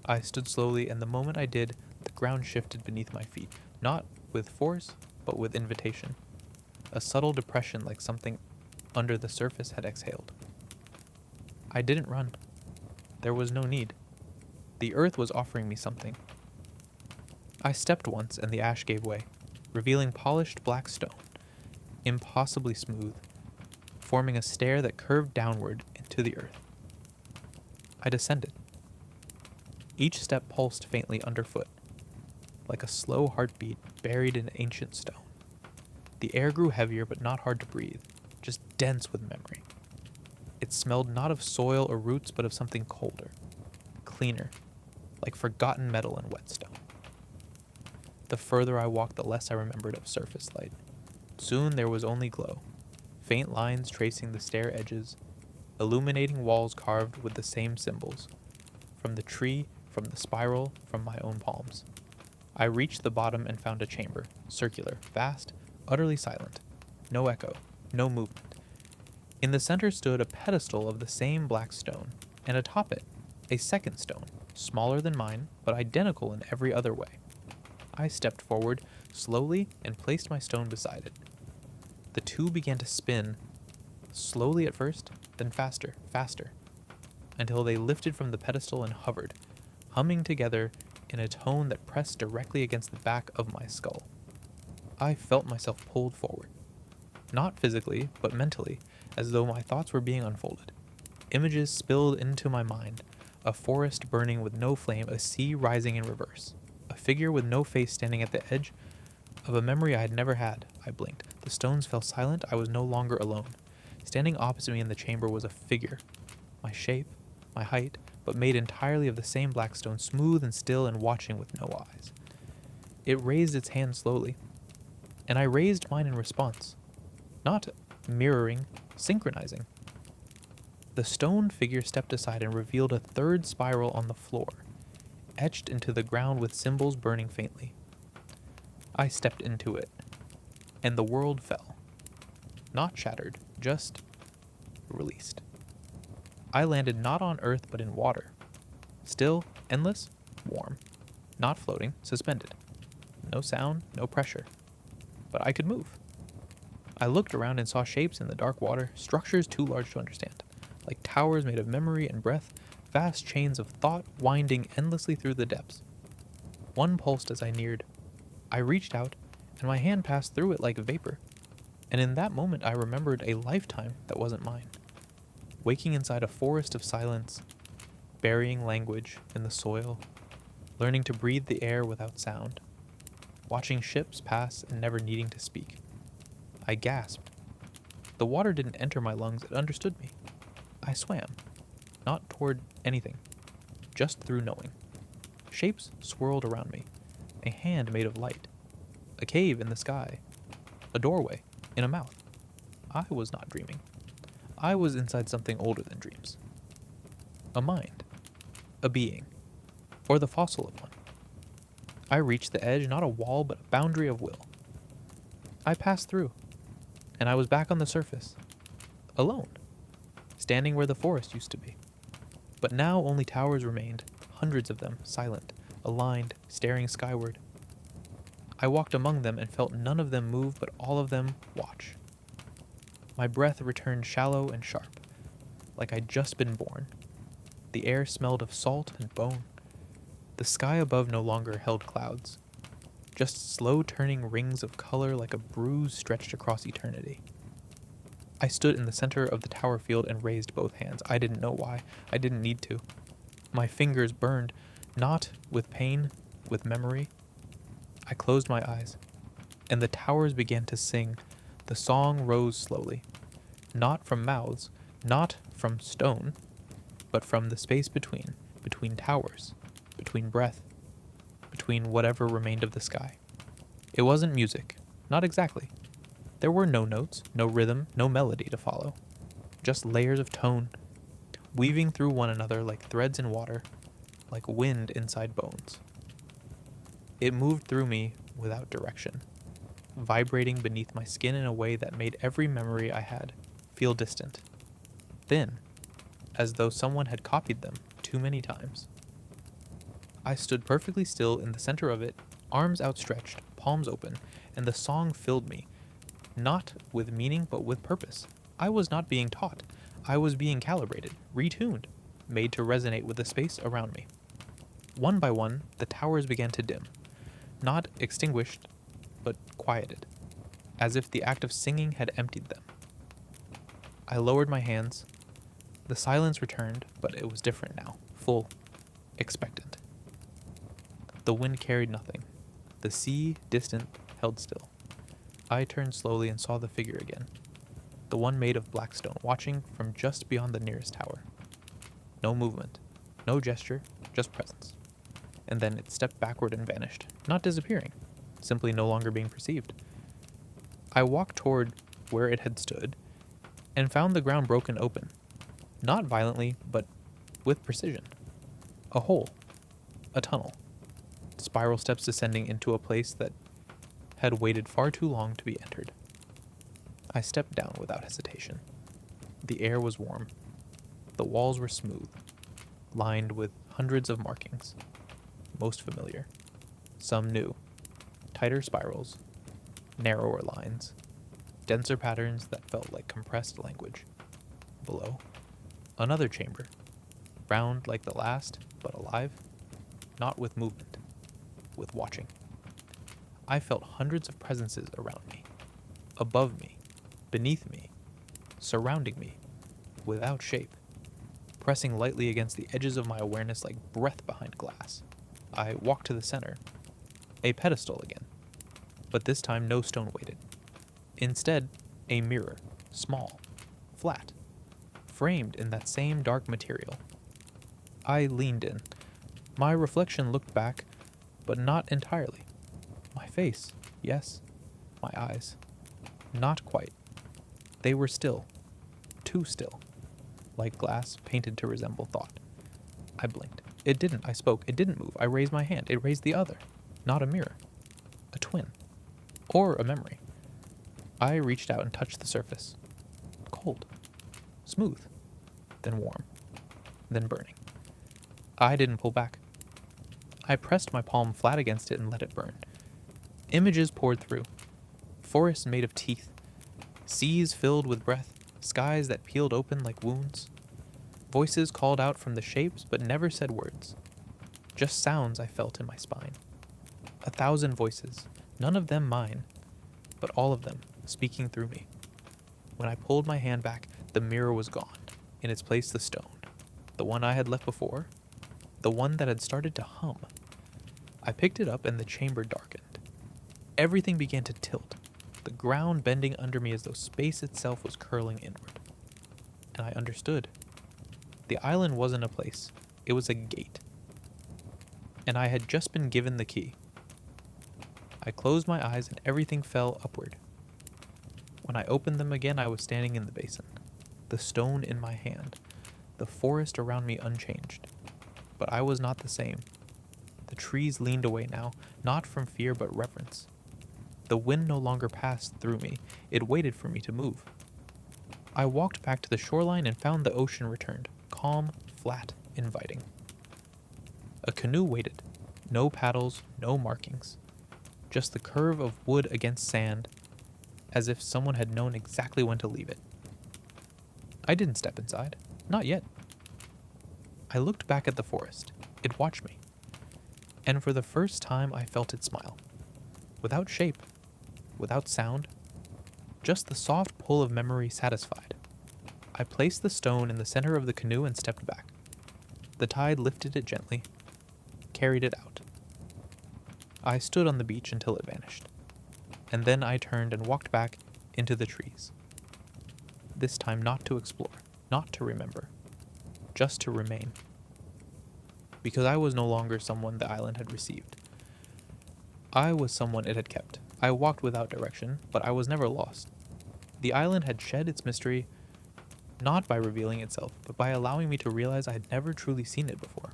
I stood slowly, and the moment I did, the ground shifted beneath my feet, not with force, but with invitation. A subtle depression like something under the surface had exhaled. I didn't run. There was no need. The earth was offering me something. I stepped once, and the ash gave way, revealing polished black stone, impossibly smooth, forming a stair that curved downward into the earth. I descended. Each step pulsed faintly underfoot, like a slow heartbeat buried in ancient stone. The air grew heavier but not hard to breathe, just dense with memory. It smelled not of soil or roots but of something colder, cleaner, like forgotten metal and whetstone. The further I walked, the less I remembered of surface light. Soon there was only glow, faint lines tracing the stair edges, illuminating walls carved with the same symbols, from the tree, from the spiral, from my own palms. I reached the bottom and found a chamber, circular, vast, utterly silent. No echo, no movement. In the center stood a pedestal of the same black stone, and atop it, a second stone, smaller than mine, but identical in every other way. I stepped forward, slowly, and placed my stone beside it. The two began to spin, slowly at first, then faster, faster, until they lifted from the pedestal and hovered, humming together in a tone that pressed directly against the back of my skull. I felt myself pulled forward. Not physically, but mentally, as though my thoughts were being unfolded. Images spilled into my mind, a forest burning with no flame, a sea rising in reverse, a figure with no face standing at the edge of a memory I had never had. I blinked. The stones fell silent. I was no longer alone. Standing opposite me in the chamber was a figure, my shape, my height, but made entirely of the same black stone, smooth and still and watching with no eyes. It raised its hand slowly, and I raised mine in response, not mirroring, synchronizing. The stone figure stepped aside and revealed a third spiral on the floor, etched into the ground with symbols burning faintly. I stepped into it, and the world fell. Not shattered, just released. I landed not on earth but in water. Still, endless, warm. Not floating, suspended. No sound, no pressure. But I could move. I looked around and saw shapes in the dark water, structures too large to understand, like towers made of memory and breath, vast chains of thought winding endlessly through the depths. One pulsed as I neared. I reached out, and my hand passed through it like vapor. And in that moment I remembered a lifetime that wasn't mine. Waking inside a forest of silence, burying language in the soil, learning to breathe the air without sound, watching ships pass and never needing to speak. I gasped. The water didn't enter my lungs, it understood me. I swam, not toward anything, just through knowing. Shapes swirled around me, a hand made of light, a cave in the sky, a doorway in a mouth. I was not dreaming. I was inside something older than dreams. A mind, a being, or the fossil of one. I reached the edge, not a wall, but a boundary of will. I passed through, and I was back on the surface, alone, standing where the forest used to be. But now only towers remained, hundreds of them, silent, aligned, staring skyward. I walked among them and felt none of them move, but all of them watch. My breath returned shallow and sharp, like I'd just been born. The air smelled of salt and bone. The sky above no longer held clouds, just slow-turning rings of color like a bruise stretched across eternity. I stood in the center of the tower field and raised both hands. I didn't know why. I didn't need to. My fingers burned, not with pain, with memory. I closed my eyes, and the towers began to sing. The song rose slowly, not from mouths, not from stone, but from the space between towers, between breath, between whatever remained of the sky. It wasn't music, not exactly. There were no notes, no rhythm, no melody to follow. Just layers of tone, weaving through one another like threads in water, like wind inside bones. It moved through me without direction, vibrating beneath my skin in a way that made every memory I had feel distant, thin, as though someone had copied them too many times. I stood perfectly still in the center of it, arms outstretched, palms open, and the song filled me, not with meaning but with purpose. I was not being taught. I was being calibrated, retuned, made to resonate with the space around me. One by one, the towers began to dim, not extinguished, but quieted, as if the act of singing had emptied them. I lowered my hands. The silence returned, but it was different now, full, expectant. The wind carried nothing. The sea, distant, held still. I turned slowly and saw the figure again, the one made of black stone, watching from just beyond the nearest tower. No movement, no gesture, just presence. And then it stepped backward and vanished, not disappearing, simply no longer being perceived. I walked toward where it had stood and found the ground broken open, not violently, but with precision. A hole, a tunnel, spiral steps descending into a place that had waited far too long to be entered. I stepped down without hesitation. The air was warm. The walls were smooth, lined with hundreds of markings, most familiar, some new, tighter spirals, narrower lines, denser patterns that felt like compressed language. Below, another chamber, round like the last, but alive, not with movement, with watching. I felt hundreds of presences around me, above me, beneath me, surrounding me, without shape, pressing lightly against the edges of my awareness like breath behind glass. I walked to the center, a pedestal again, but this time no stone weighted. Instead, a mirror, small, flat, framed in that same dark material. I leaned in. My reflection looked back, but not entirely. My face, yes. My eyes, not quite. They were still, too still, like glass painted to resemble thought. I blinked. It didn't. I spoke. It didn't move. I raised my hand. It raised the other. Not a mirror. A twin. Or a memory. I reached out and touched the surface. Cold. Smooth. Then warm. Then burning. I didn't pull back. I pressed my palm flat against it and let it burn. Images poured through. Forests made of teeth. Seas filled with breath. Skies that peeled open like wounds. Voices called out from the shapes but never said words. Just sounds I felt in my spine. 1,000 voices, none of them mine, but all of them speaking through me. When I pulled my hand back, the mirror was gone. In its place, the stone. The one I had left before. The one that had started to hum. I picked it up and the chamber darkened. Everything began to tilt, the ground bending under me as though space itself was curling inward. And I understood. The island wasn't a place. It was a gate. And I had just been given the key. I closed my eyes and everything fell upward. When I opened them again, I was standing in the basin, the stone in my hand, the forest around me unchanged. But I was not the same. The trees leaned away now, not from fear but reverence. The wind no longer passed through me. It waited for me to move. I walked back to the shoreline and found the ocean returned, calm, flat, inviting. A canoe waited. No paddles, no markings. Just the curve of wood against sand, as if someone had known exactly when to leave it. I didn't step inside. Not yet. I looked back at the forest. It watched me. And for the first time I felt it smile. Without shape. Without sound. Just the soft pull of memory satisfied. I placed the stone in the center of the canoe and stepped back. The tide lifted it gently, carried it out. I stood on the beach until it vanished. And then I turned and walked back into the trees. This time not to explore, not to remember, just to remain. Because I was no longer someone the island had received. I was someone it had kept. I walked without direction, but I was never lost. The island had shed its mystery, not by revealing itself, but by allowing me to realize I had never truly seen it before.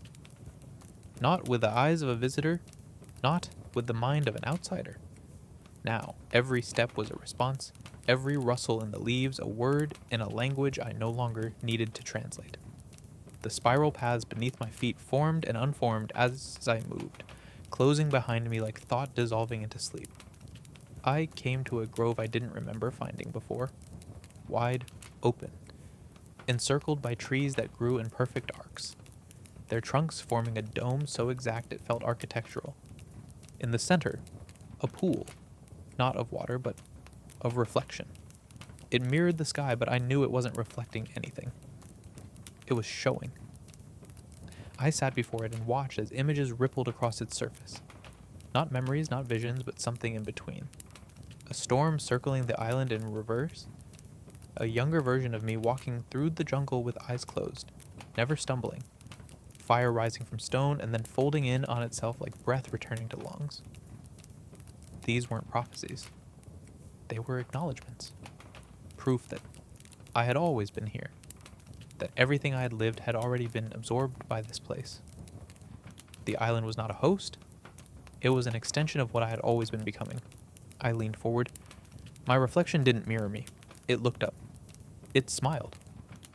Not with the eyes of a visitor, not with the mind of an outsider. Now, every step was a response, every rustle in the leaves a word in a language I no longer needed to translate. The spiral paths beneath my feet formed and unformed as I moved, closing behind me like thought dissolving into sleep. I came to a grove I didn't remember finding before. Wide, open, encircled by trees that grew in perfect arcs, their trunks forming a dome so exact it felt architectural. In the center, a pool, not of water, but of reflection. It mirrored the sky, but I knew it wasn't reflecting anything. It was showing. I sat before it and watched as images rippled across its surface. Not memories, not visions, but something in between. A storm circling the island in reverse. A younger version of me walking through the jungle with eyes closed, never stumbling. Fire rising from stone and then folding in on itself like breath returning to lungs. These weren't prophecies. They were acknowledgments. Proof that I had always been here. That everything I had lived had already been absorbed by this place. The island was not a host. It was an extension of what I had always been becoming. I leaned forward. My reflection didn't mirror me. It looked up. It smiled.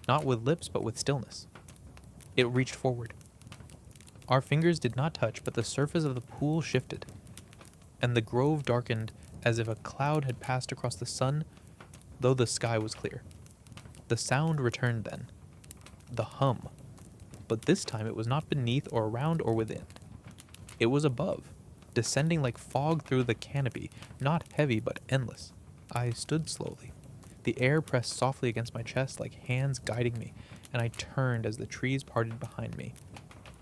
Not with lips, but with stillness. It reached forward. Our fingers did not touch, but the surface of the pool shifted, and the grove darkened as if a cloud had passed across the sun, though the sky was clear. The sound returned then. The hum. But this time it was not beneath or around or within. It was above, descending like fog through the canopy, not heavy but endless. I stood slowly. The air pressed softly against my chest like hands guiding me, and I turned as the trees parted behind me.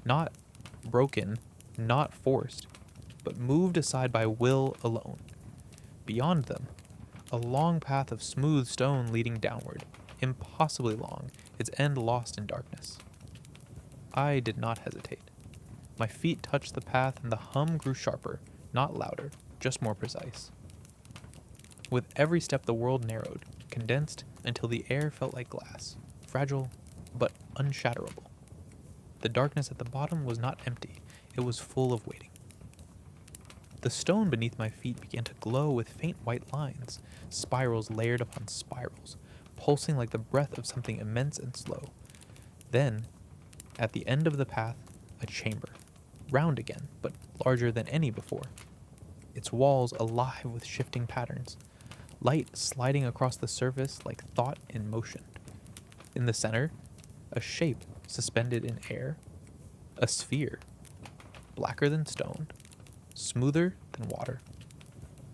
Not broken, not forced, but moved aside by will alone. Beyond them, a long path of smooth stone leading downward, impossibly long, its end lost in darkness. I did not hesitate. My feet touched the path and the hum grew sharper, not louder, just more precise. With every step the world narrowed, condensed until the air felt like glass, fragile but unshatterable. The darkness at the bottom was not empty, it was full of waiting. The stone beneath my feet began to glow with faint white lines, spirals layered upon spirals, pulsing like the breath of something immense and slow. Then, at the end of the path, a chamber, round again, but larger than any before. Its walls alive with shifting patterns, light sliding across the surface like thought in motion. In the center, a shape suspended in air, a sphere, blacker than stone, smoother than water.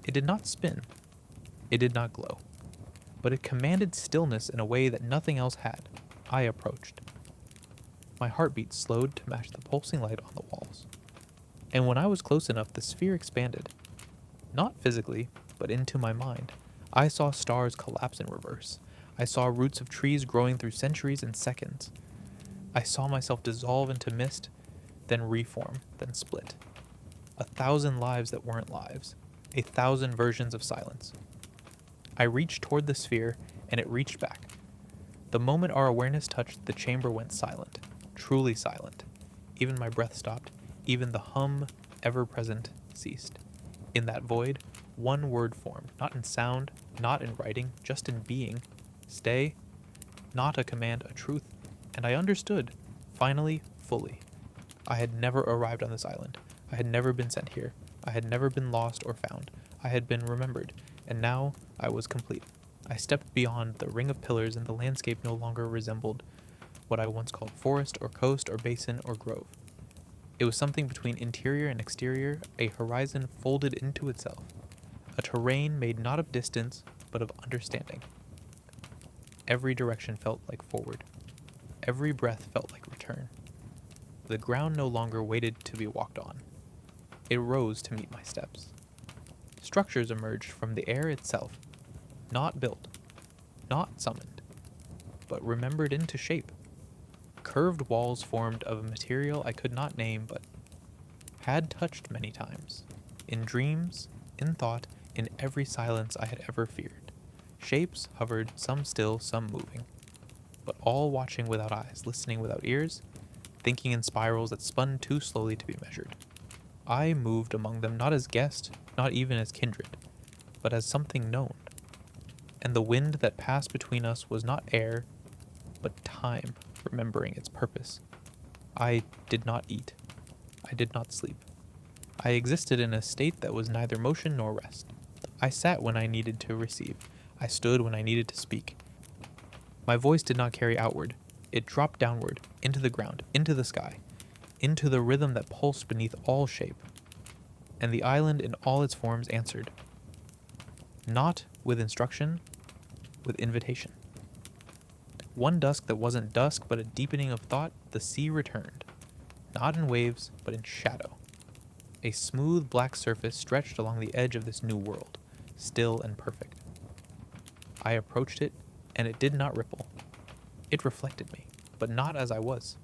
It did not spin, it did not glow, but it commanded stillness in a way that nothing else had. I approached. My heartbeat slowed to match the pulsing light on the walls. And when I was close enough, the sphere expanded. Not physically, but into my mind. I saw stars collapse in reverse. I saw roots of trees growing through centuries in seconds. I saw myself dissolve into mist, then reform, then split. 1,000 lives that weren't lives. 1,000 versions of silence. I reached toward the sphere, and it reached back. The moment our awareness touched, the chamber went silent. Truly silent. Even my breath stopped. Even the hum, ever present, ceased. In that void, one word formed, not in sound, not in writing, just in being. Stay. Not a command, a truth. And I understood, finally, fully. I had never arrived on this island. I had never been sent here. I had never been lost or found. I had been remembered, and now I was complete. I stepped beyond the ring of pillars, and the landscape no longer resembled what I once called forest or coast or basin or grove. It was something between interior and exterior, a horizon folded into itself, a terrain made not of distance, but of understanding. Every direction felt like forward. Every breath felt like return. The ground no longer waited to be walked on. It rose to meet my steps. Structures emerged from the air itself, not built, not summoned, but remembered into shape. Curved walls formed of a material I could not name, but had touched many times. In dreams, in thought, in every silence I had ever feared. Shapes hovered, some still, some moving, but all watching without eyes, listening without ears, thinking in spirals that spun too slowly to be measured. I moved among them not as guest, not even as kindred, but as something known. And the wind that passed between us was not air, but time, remembering its purpose. I did not eat. I did not sleep. I existed in a state that was neither motion nor rest. I sat when I needed to receive. I stood when I needed to speak. My voice did not carry outward. It dropped downward, into the ground, into the sky, into the rhythm that pulsed beneath all shape. And the island in all its forms answered. Not with instruction, with invitation. One dusk that wasn't dusk, but a deepening of thought, the sea returned. Not in waves, but in shadow. A smooth black surface stretched along the edge of this new world, still and perfect. I approached it, and it did not ripple. It reflected me, but not as I was.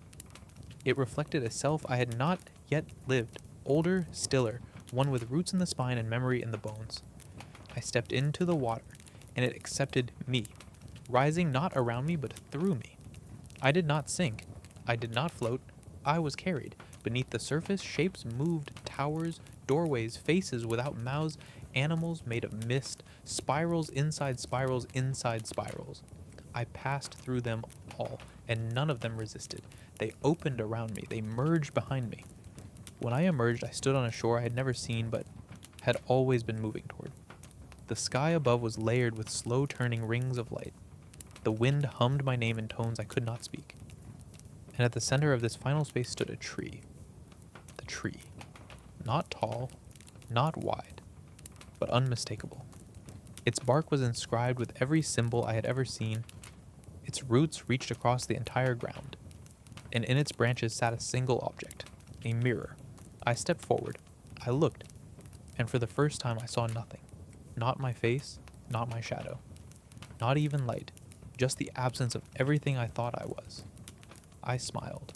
It reflected a self I had not yet lived, older, stiller, one with roots in the spine and memory in the bones. I stepped into the water, and it accepted me, rising not around me but through me. I did not sink. I did not float. I was carried. Beneath the surface, shapes moved, towers, doorways, faces without mouths, animals made of mist, spirals inside spirals inside spirals. I passed through them all, and none of them resisted. They opened around me. They merged behind me. When I emerged, I stood on a shore I had never seen but had always been moving toward. The sky above was layered with slow-turning rings of light. The wind hummed my name in tones I could not speak. And at the center of this final space stood a tree. The tree. Not tall, not wide, but unmistakable. Its bark was inscribed with every symbol I had ever seen. Its roots reached across the entire ground, and in its branches sat a single object, a mirror. I stepped forward. I looked, and for the first time I saw nothing. Not my face, not my shadow, not even light, just the absence of everything I thought I was. I smiled.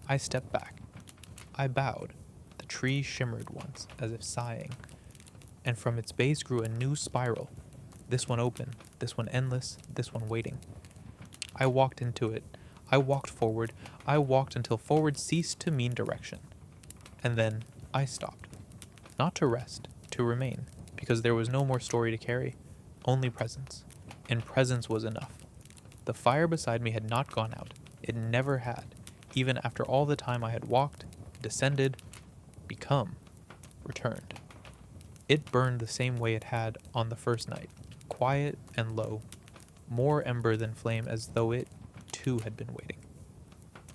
I stepped back. I bowed. The tree shimmered once, as if sighing, and from its base grew a new spiral, this one open, this one endless, this one waiting. I walked into it. I walked forward. I walked until forward ceased to mean direction. And then I stopped. Not to rest, to remain, because there was no more story to carry, only presence. And presence was enough. The fire beside me had not gone out. It never had, even after all the time I had walked, descended, become, returned. It burned the same way it had on the first night, quiet and low, more ember than flame, as though it, too, had been waiting.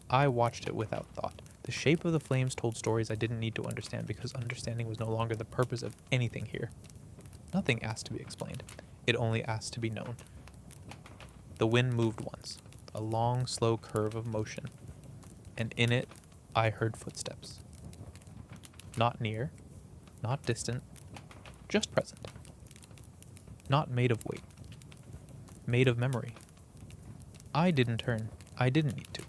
I watched it without thought. The shape of the flames told stories I didn't need to understand because understanding was no longer the purpose of anything here. Nothing asked to be explained. It only asked to be known. The wind moved once, a long, slow curve of motion, and in it I heard footsteps. Not near, not distant, just present. Not made of weight, made of memory. I didn't turn. I didn't need to.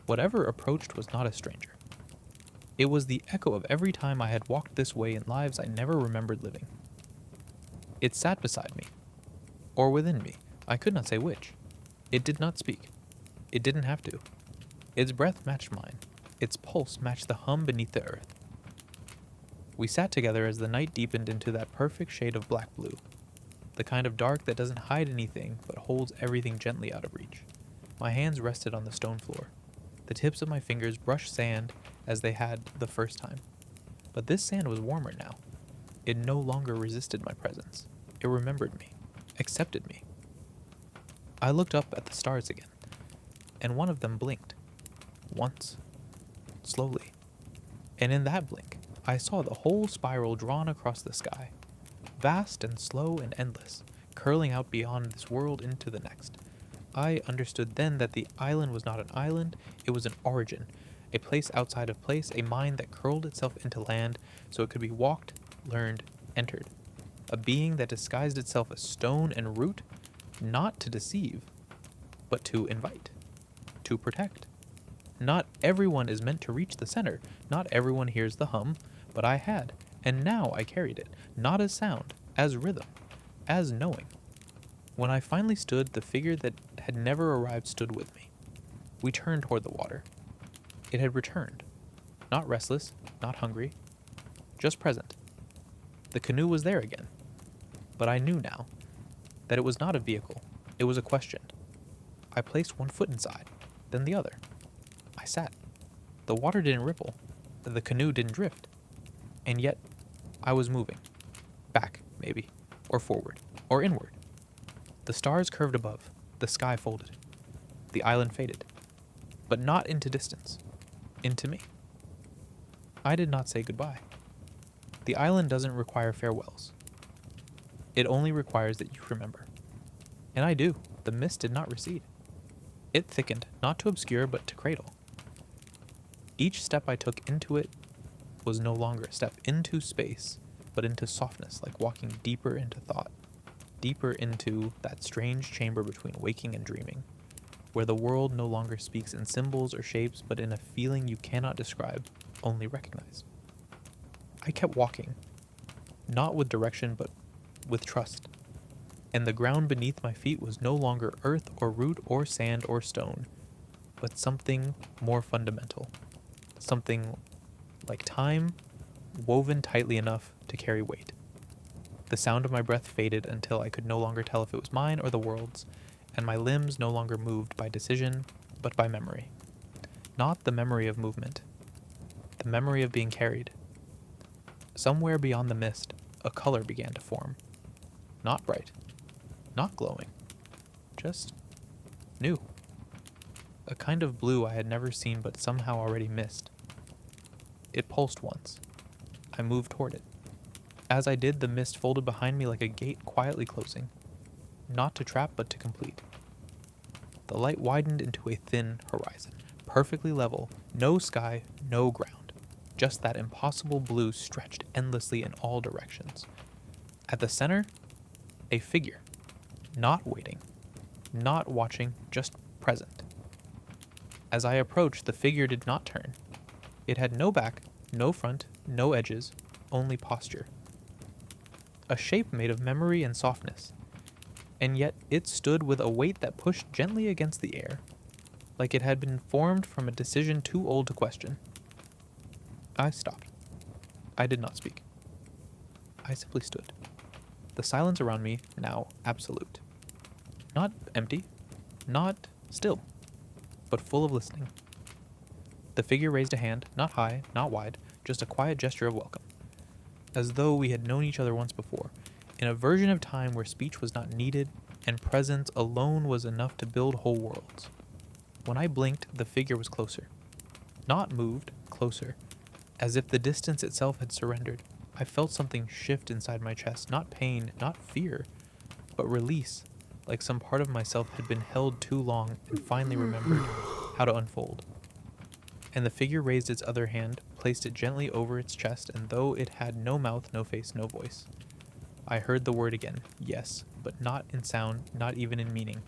Whatever approached was not a stranger. It was the echo of every time I had walked this way in lives I never remembered living. It sat beside me, or within me. I could not say which. It did not speak. It didn't have to. Its breath matched mine. Its pulse matched the hum beneath the earth. We sat together as the night deepened into that perfect shade of black-blue, the kind of dark that doesn't hide anything but holds everything gently out of reach. My hands rested on the stone floor. The tips of my fingers brushed sand as they had the first time. But this sand was warmer now. It no longer resisted my presence. It remembered me, accepted me. I looked up at the stars again, and one of them blinked. Once. Slowly. And in that blink, I saw the whole spiral drawn across the sky, vast and slow and endless, curling out beyond this world into the next. I understood then that the island was not an island, it was an origin, a place outside of place, a mind that curled itself into land so it could be walked, learned, entered. A being that disguised itself as stone and root, not to deceive, but to invite, to protect. Not everyone is meant to reach the center, not everyone hears the hum, but I had, and now I carried it, not as sound, as rhythm, as knowing. When I finally stood, the figure that had never arrived stood with me. We turned toward the water. It had returned, not restless, not hungry, just present. The canoe was there again, but I knew now that it was not a vehicle, it was a question. I placed one foot inside, then the other. I sat. The water didn't ripple, the canoe didn't drift, and yet I was moving. Back, maybe, or forward, or inward. The stars curved above, the sky folded, the island faded, but not into distance, into me. I did not say goodbye. The island doesn't require farewells. It only requires that you remember. And I do. The mist did not recede. It thickened, not to obscure, but to cradle. Each step I took into it was no longer a step into space, but into softness, like walking deeper into thought, deeper into that strange chamber between waking and dreaming, where the world no longer speaks in symbols or shapes, but in a feeling you cannot describe, only recognize. I kept walking, not with direction, but with trust. And the ground beneath my feet was no longer earth or root or sand or stone, but something more fundamental. Something like time, woven tightly enough to carry weight. The sound of my breath faded until I could no longer tell if it was mine or the world's, and my limbs no longer moved by decision, but by memory. Not the memory of movement, the memory of being carried. Somewhere beyond the mist, a color began to form. Not bright, not glowing, just new. A kind of blue I had never seen but somehow already missed. It pulsed once. I moved toward it. As I did, the mist folded behind me like a gate quietly closing. Not to trap, but to complete. The light widened into a thin horizon, perfectly level, no sky, no ground. Just that impossible blue stretched endlessly in all directions. At the center, a figure. Not waiting, not watching, just present. As I approached, the figure did not turn. It had no back, no front, no edges, only posture. A shape made of memory and softness, and yet it stood with a weight that pushed gently against the air, like it had been formed from a decision too old to question. I stopped. I did not speak. I simply stood. The silence around me, now absolute. Not empty, not still, but full of listening. The figure raised a hand, not high, not wide, just a quiet gesture of welcome, as though we had known each other once before, in a version of time where speech was not needed and presence alone was enough to build whole worlds. When I blinked, the figure was closer. Not moved, closer, as if the distance itself had surrendered. I felt something shift inside my chest, not pain, not fear, but release, like some part of myself had been held too long and finally remembered how to unfold. And the figure raised its other hand, placed it gently over its chest, and though it had no mouth, no face, no voice, I heard the word again, yes, but not in sound, not even in meaning.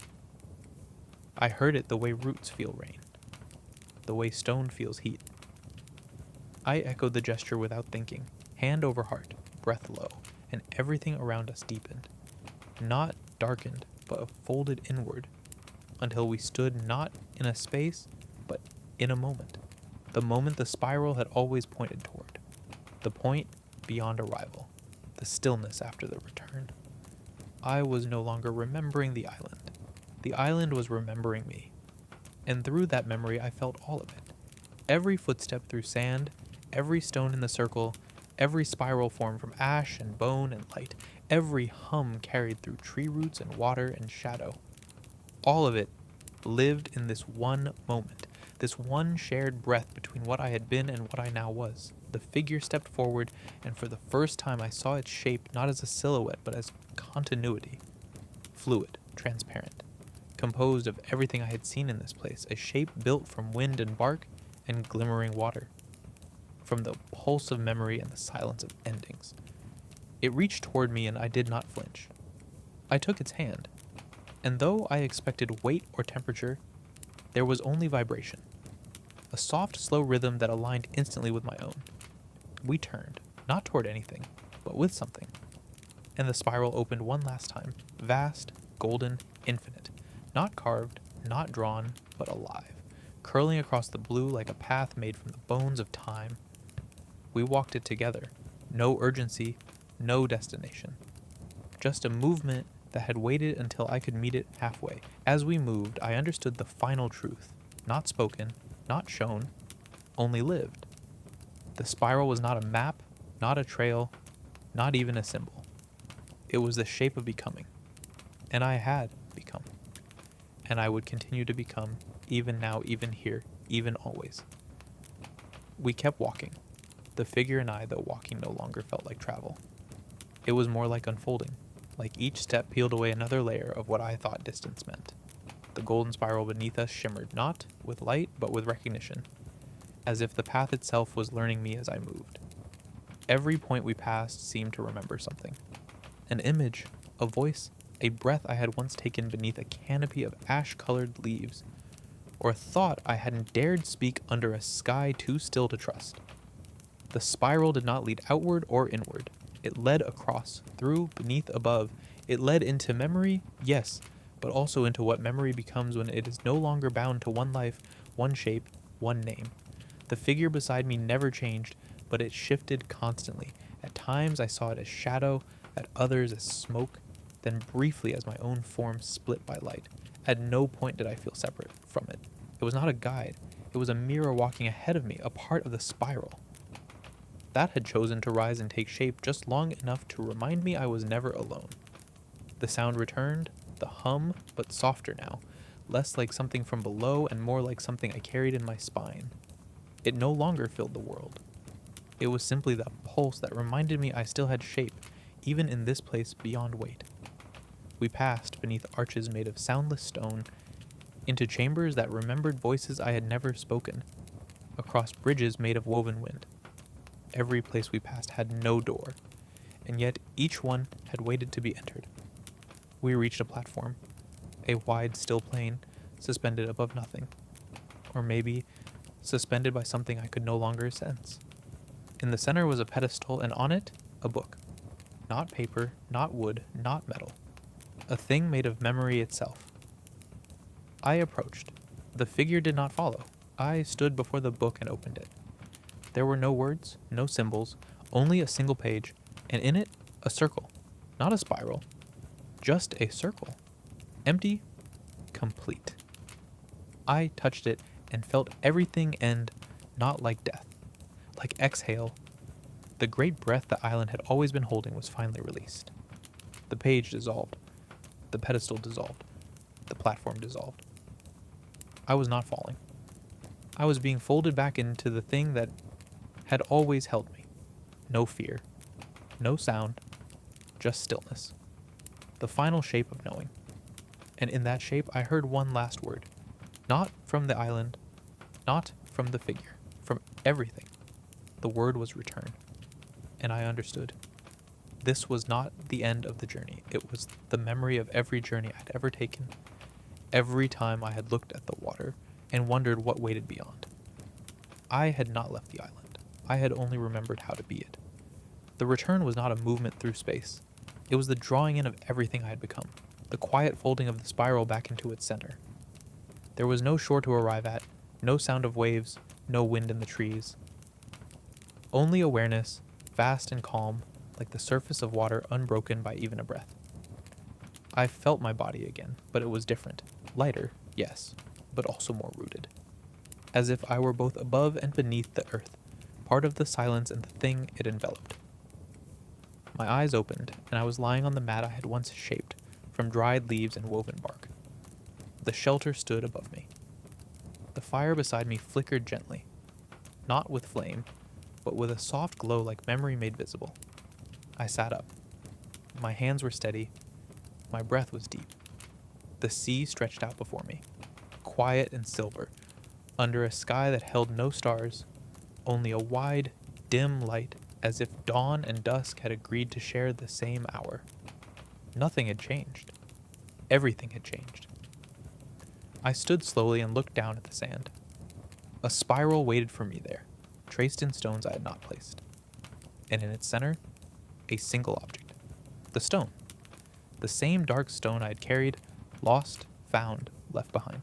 I heard it the way roots feel rain, the way stone feels heat. I echoed the gesture without thinking, hand over heart, breath low, and everything around us deepened. Not darkened, but folded inward, until we stood not in a space, but in a moment. The moment the spiral had always pointed toward. The point beyond arrival. The stillness after the return. I was no longer remembering the island. The island was remembering me. And through that memory I felt all of it. Every footstep through sand, every stone in the circle, every spiral formed from ash and bone and light, every hum carried through tree roots and water and shadow. All of it lived in this one moment, this one shared breath between what I had been and what I now was. The figure stepped forward, and for the first time I saw its shape not as a silhouette, but as continuity. Fluid, transparent, composed of everything I had seen in this place, a shape built from wind and bark and glimmering water, from the pulse of memory and the silence of endings. It reached toward me, and I did not flinch. I took its hand, and though I expected weight or temperature, there was only vibration, a soft, slow rhythm that aligned instantly with my own. We turned, not toward anything, but with something, and the spiral opened one last time, vast, golden, infinite, not carved, not drawn, but alive, curling across the blue like a path made from the bones of time. We walked it together, no urgency, no destination, just a movement that had waited until I could meet it halfway. As we moved, I understood the final truth, not spoken, not shown, only lived. The spiral was not a map, not a trail, not even a symbol. It was the shape of becoming, and I had become, and I would continue to become, even now, even here, even always. We kept walking, the figure and I, though walking no longer felt like travel. It was more like unfolding, like each step peeled away another layer of what I thought distance meant. The golden spiral beneath us shimmered not with light, but with recognition, as if the path itself was learning me as I moved. Every point we passed seemed to remember something. An image, a voice, a breath I had once taken beneath a canopy of ash-colored leaves, or a thought I hadn't dared speak under a sky too still to trust. The spiral did not lead outward or inward. It led across, through, beneath, above. It led into memory, yes, but also into what memory becomes when it is no longer bound to one life, one shape, one name. The figure beside me never changed, but it shifted constantly. At times I saw it as shadow, at others as smoke, then briefly as my own form split by light. At no point did I feel separate from it. It was not a guide. It was a mirror walking ahead of me, a part of the spiral. That had chosen to rise and take shape just long enough to remind me I was never alone. The sound returned, the hum, but softer now, less like something from below and more like something I carried in my spine. It no longer filled the world. It was simply that pulse that reminded me I still had shape, even in this place beyond weight. We passed beneath arches made of soundless stone, into chambers that remembered voices I had never spoken, across bridges made of woven wind. Every place we passed had no door, and yet each one had waited to be entered. We reached a platform, a wide, still plain, suspended above nothing, or maybe suspended by something I could no longer sense. In the center was a pedestal, and on it, a book. Not paper, not wood, not metal. A thing made of memory itself. I approached. The figure did not follow. I stood before the book and opened it. There were no words, no symbols, only a single page, and in it, a circle. Not a spiral, just a circle. Empty, complete. I touched it and felt everything end not like death, like exhale. The great breath the island had always been holding was finally released. The page dissolved. The pedestal dissolved. The platform dissolved. I was not falling. I was being folded back into the thing that had always held me. No fear. No sound. Just stillness. The final shape of knowing. And in that shape I heard one last word. Not from the island. Not from the figure. From everything. The word was return. And I understood. This was not the end of the journey. It was the memory of every journey I'd ever taken. Every time I had looked at the water and wondered what waited beyond. I had not left the island. I had only remembered how to be it. The return was not a movement through space. It was the drawing in of everything I had become, the quiet folding of the spiral back into its center. There was no shore to arrive at, no sound of waves, no wind in the trees. Only awareness, vast and calm, like the surface of water unbroken by even a breath. I felt my body again, but it was different. Lighter, yes, but also more rooted. As if I were both above and beneath the earth, part of the silence and the thing it enveloped. My eyes opened, and I was lying on the mat I had once shaped, from dried leaves and woven bark. The shelter stood above me. The fire beside me flickered gently, not with flame, but with a soft glow like memory made visible. I sat up. My hands were steady. My breath was deep. The sea stretched out before me, quiet and silver, under a sky that held no stars, only a wide, dim light, as if dawn and dusk had agreed to share the same hour. Nothing had changed. Everything had changed. I stood slowly and looked down at the sand. A spiral waited for me there, traced in stones I had not placed. And in its center, a single object. The stone. The same dark stone I had carried, lost, found, left behind.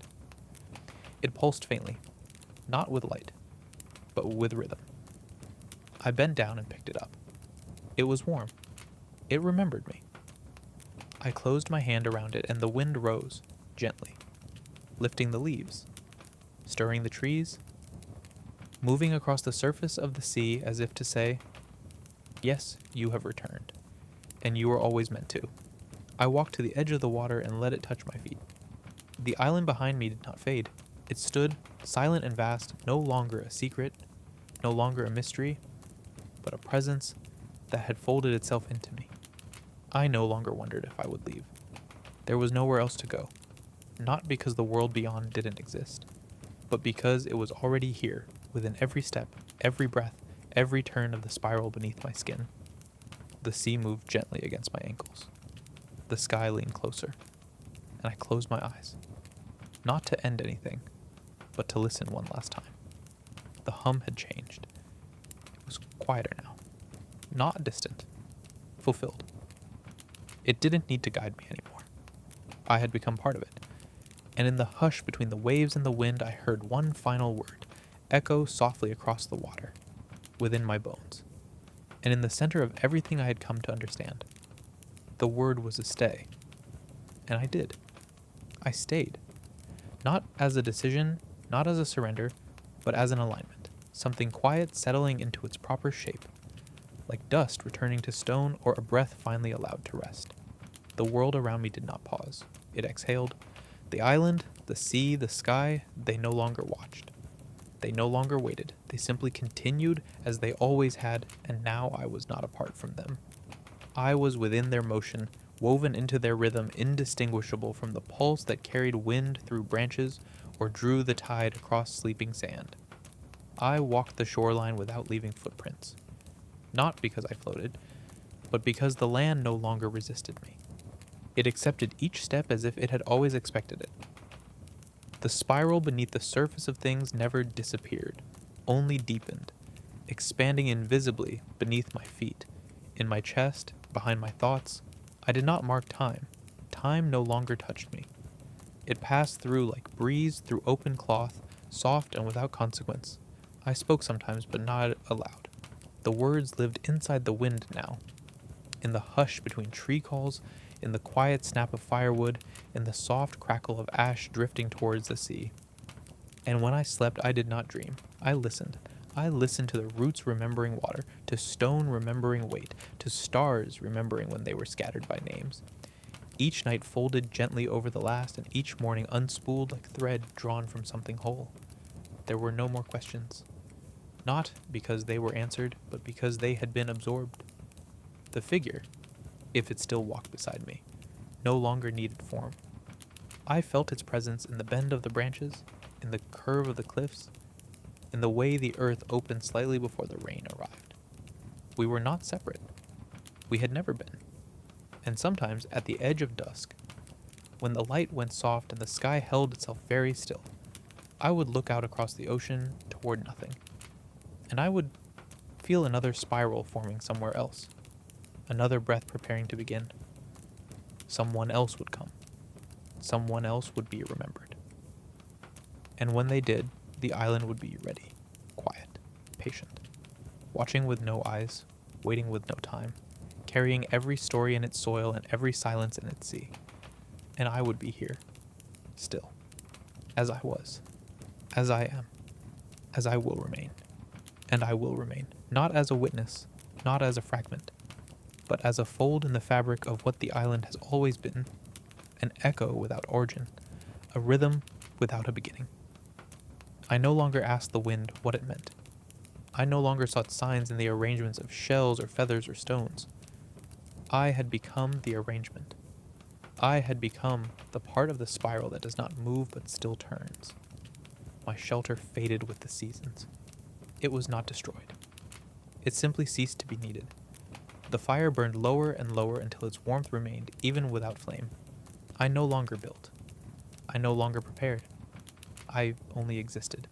It pulsed faintly, not with light, but with rhythm. I bent down and picked it up. It was warm. It remembered me. I closed my hand around it, and the wind rose, gently, lifting the leaves, stirring the trees, moving across the surface of the sea as if to say, "Yes, you have returned, and you were always meant to." I walked to the edge of the water and let it touch my feet. The island behind me did not fade. It stood, silent and vast, no longer a secret, no longer a mystery, but a presence that had folded itself into me. I no longer wondered if I would leave. There was nowhere else to go, not because the world beyond didn't exist, but because it was already here, within every step, every breath, every turn of the spiral beneath my skin. The sea moved gently against my ankles. The sky leaned closer, and I closed my eyes, not to end anything, but to listen one last time. The hum had changed. was quieter now. Not distant. Fulfilled. It didn't need to guide me anymore. I had become part of it. And in the hush between the waves and the wind, I heard one final word echo softly across the water, within my bones. And in the center of everything I had come to understand, the word was a stay. And I did. I stayed. Not as a decision, not as a surrender, but as an alignment. Something quiet settling into its proper shape, like dust returning to stone or a breath finally allowed to rest. The world around me did not pause. It exhaled. The island, the sea, the sky, they no longer watched. They no longer waited. They simply continued as they always had, and now I was not apart from them. I was within their motion, woven into their rhythm, indistinguishable from the pulse that carried wind through branches or drew the tide across sleeping sand. I walked the shoreline without leaving footprints. Not because I floated, but because the land no longer resisted me. It accepted each step as if it had always expected it. The spiral beneath the surface of things never disappeared, only deepened, expanding invisibly beneath my feet, in my chest, behind my thoughts. I did not mark time. Time no longer touched me. It passed through like breeze through open cloth, soft and without consequence. I spoke sometimes, but not aloud. The words lived inside the wind now, in the hush between tree calls, in the quiet snap of firewood, in the soft crackle of ash drifting towards the sea. And when I slept, I did not dream. I listened. I listened to the roots remembering water, to stone remembering weight, to stars remembering when they were scattered by names. Each night folded gently over the last, and each morning unspooled like thread drawn from something whole. There were no more questions. Not because they were answered, but because they had been absorbed. The figure, if it still walked beside me, no longer needed form. I felt its presence in the bend of the branches, in the curve of the cliffs, in the way the earth opened slightly before the rain arrived. We were not separate. We had never been. And sometimes, at the edge of dusk, when the light went soft and the sky held itself very still, I would look out across the ocean toward nothing, and I would feel another spiral forming somewhere else, another breath preparing to begin. Someone else would come. Someone else would be remembered. And when they did, the island would be ready, quiet, patient, watching with no eyes, waiting with no time, carrying every story in its soil and every silence in its sea. And I would be here, still, as I was, as I am, as I will remain. And I will remain, not as a witness, not as a fragment, but as a fold in the fabric of what the island has always been, an echo without origin, a rhythm without a beginning. I no longer asked the wind what it meant. I no longer sought signs in the arrangements of shells or feathers or stones. I had become the arrangement. I had become the part of the spiral that does not move but still turns. My shelter faded with the seasons. It was not destroyed. It simply ceased to be needed. The fire burned lower and lower until its warmth remained, even without flame. I no longer built. I no longer prepared. I only existed.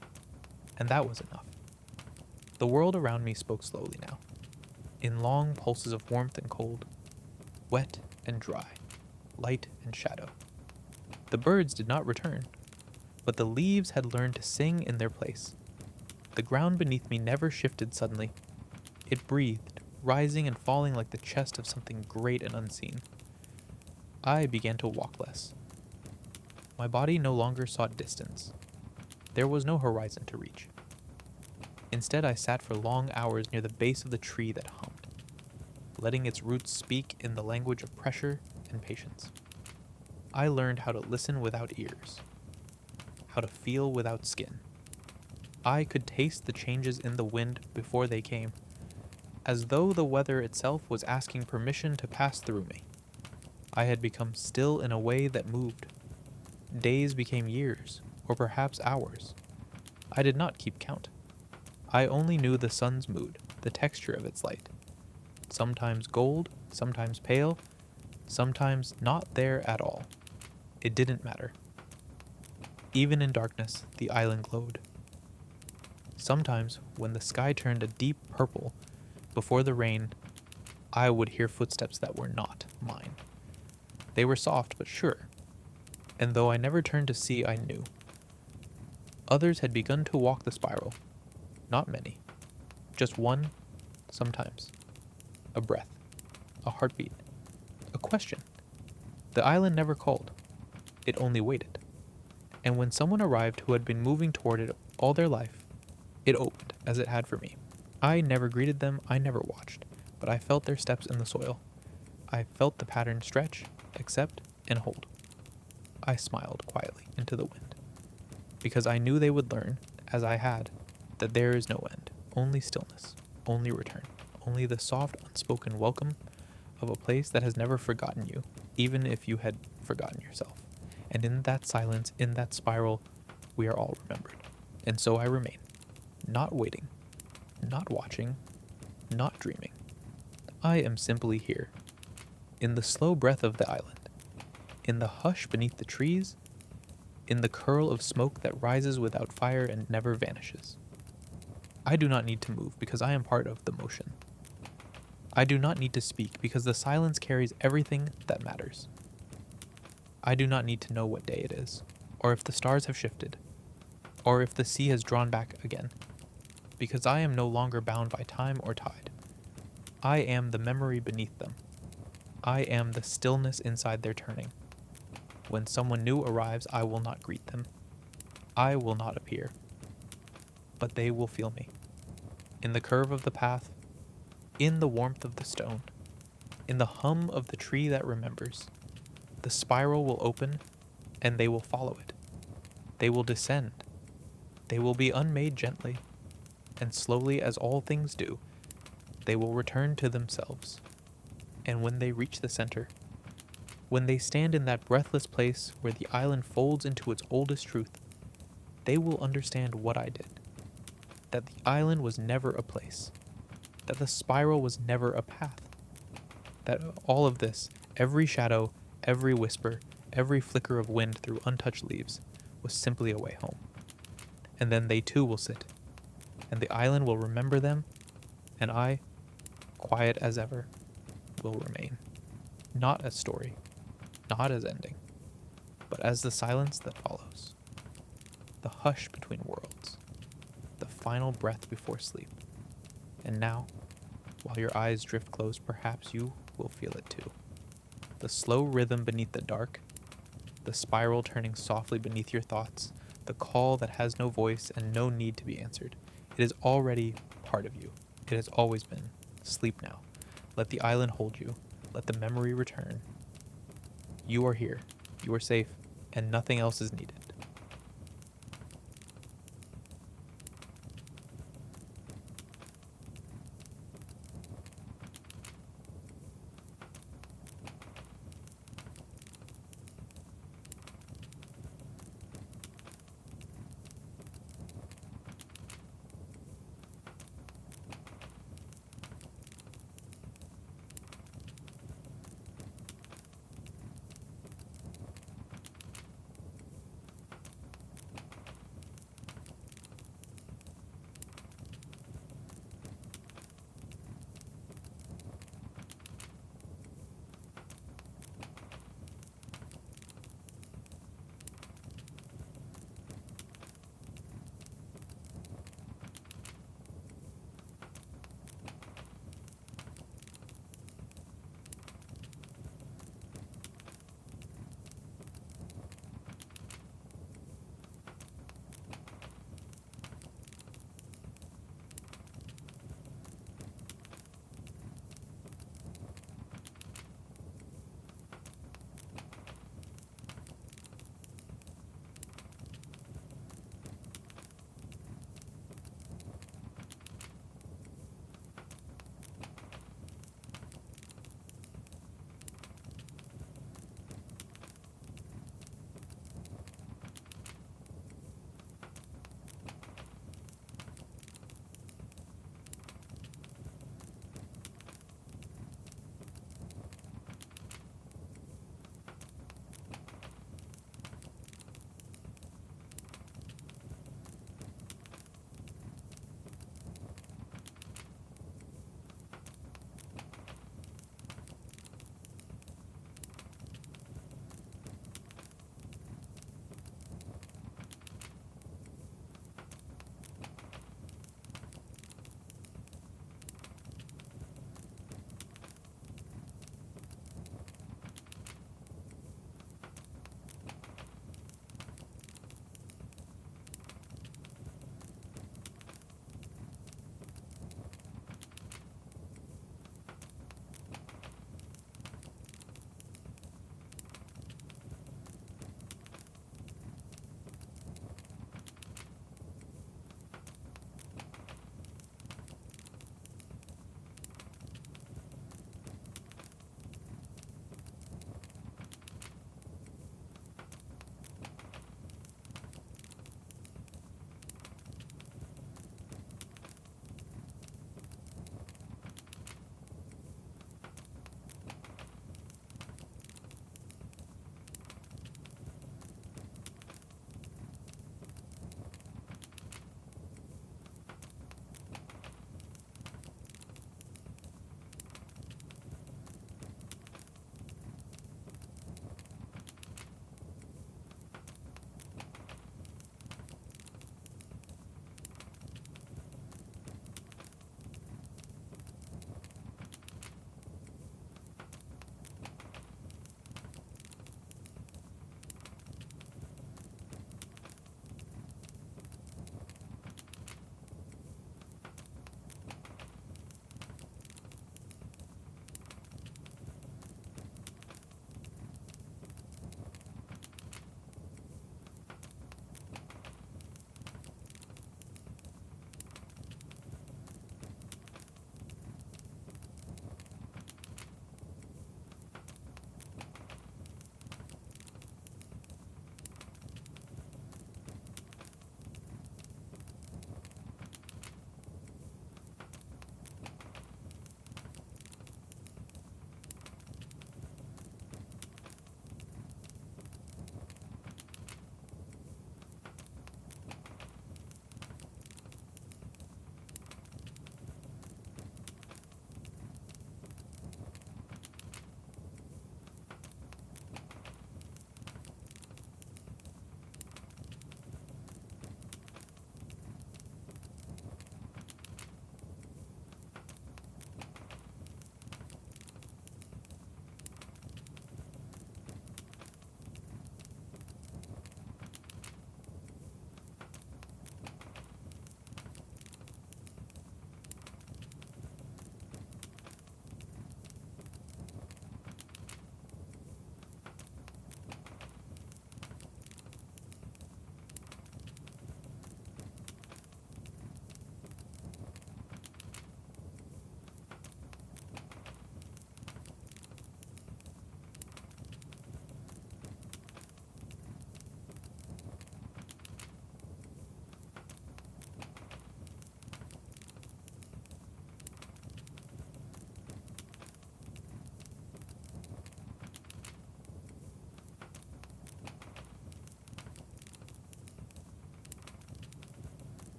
And that was enough. The world around me spoke slowly now, in long pulses of warmth and cold, wet and dry, light and shadow. The birds did not return, but the leaves had learned to sing in their place. The ground beneath me never shifted suddenly. It breathed, rising and falling like the chest of something great and unseen. I began to walk less. My body no longer sought distance. There was no horizon to reach. Instead, I sat for long hours near the base of the tree that hummed, letting its roots speak in the language of pressure and patience. I learned how to listen without ears, how to feel without skin. I could taste the changes in the wind before they came, as though the weather itself was asking permission to pass through me. I had become still in a way that moved. Days became years, or perhaps hours. I did not keep count. I only knew the sun's mood, the texture of its light. Sometimes gold, sometimes pale, sometimes not there at all. It didn't matter. Even in darkness, the island glowed. Sometimes, when the sky turned a deep purple before the rain, I would hear footsteps that were not mine. They were soft but sure, and though I never turned to see, I knew. Others had begun to walk the spiral. Not many. Just one, sometimes. A breath. A heartbeat. A question. The island never called. It only waited. And when someone arrived who had been moving toward it all their life, it opened as it had for me. I never greeted them, I never watched, but I felt their steps in the soil. I felt the pattern stretch, accept, and hold. I smiled quietly into the wind, because I knew they would learn, as I had, that there is no end, only stillness, only return, only the soft, unspoken welcome of a place that has never forgotten you, even if you had forgotten yourself. And in that silence, in that spiral, we are all remembered. And so I remain, not waiting, not watching, not dreaming. I am simply here, in the slow breath of the island, in the hush beneath the trees, in the curl of smoke that rises without fire and never vanishes. I do not need to move because I am part of the motion. I do not need to speak because the silence carries everything that matters. I do not need to know what day it is, or if the stars have shifted, or if the sea has drawn back again, because I am no longer bound by time or tide. I am the memory beneath them. I am the stillness inside their turning. When someone new arrives, I will not greet them. I will not appear. But they will feel me. In the curve of the path, in the warmth of the stone, in the hum of the tree that remembers, the spiral will open, and they will follow it. They will descend. They will be unmade gently, and slowly as all things do, they will return to themselves. And when they reach the center, when they stand in that breathless place where the island folds into its oldest truth, they will understand what I did. That the island was never a place. That the spiral was never a path. That all of this, every shadow, every whisper, every flicker of wind through untouched leaves, was simply a way home. And then they too will sit, and the island will remember them, and I, quiet as ever, will remain. Not as story, not as ending, but as the silence that follows. The hush between worlds. The final breath before sleep. And now, while your eyes drift closed, perhaps you will feel it too. The slow rhythm beneath the dark, the spiral turning softly beneath your thoughts, the call that has no voice and no need to be answered. It is already part of you. It has always been. Sleep now. Let the island hold you. Let the memory return. You are here. You are safe, and nothing else is needed.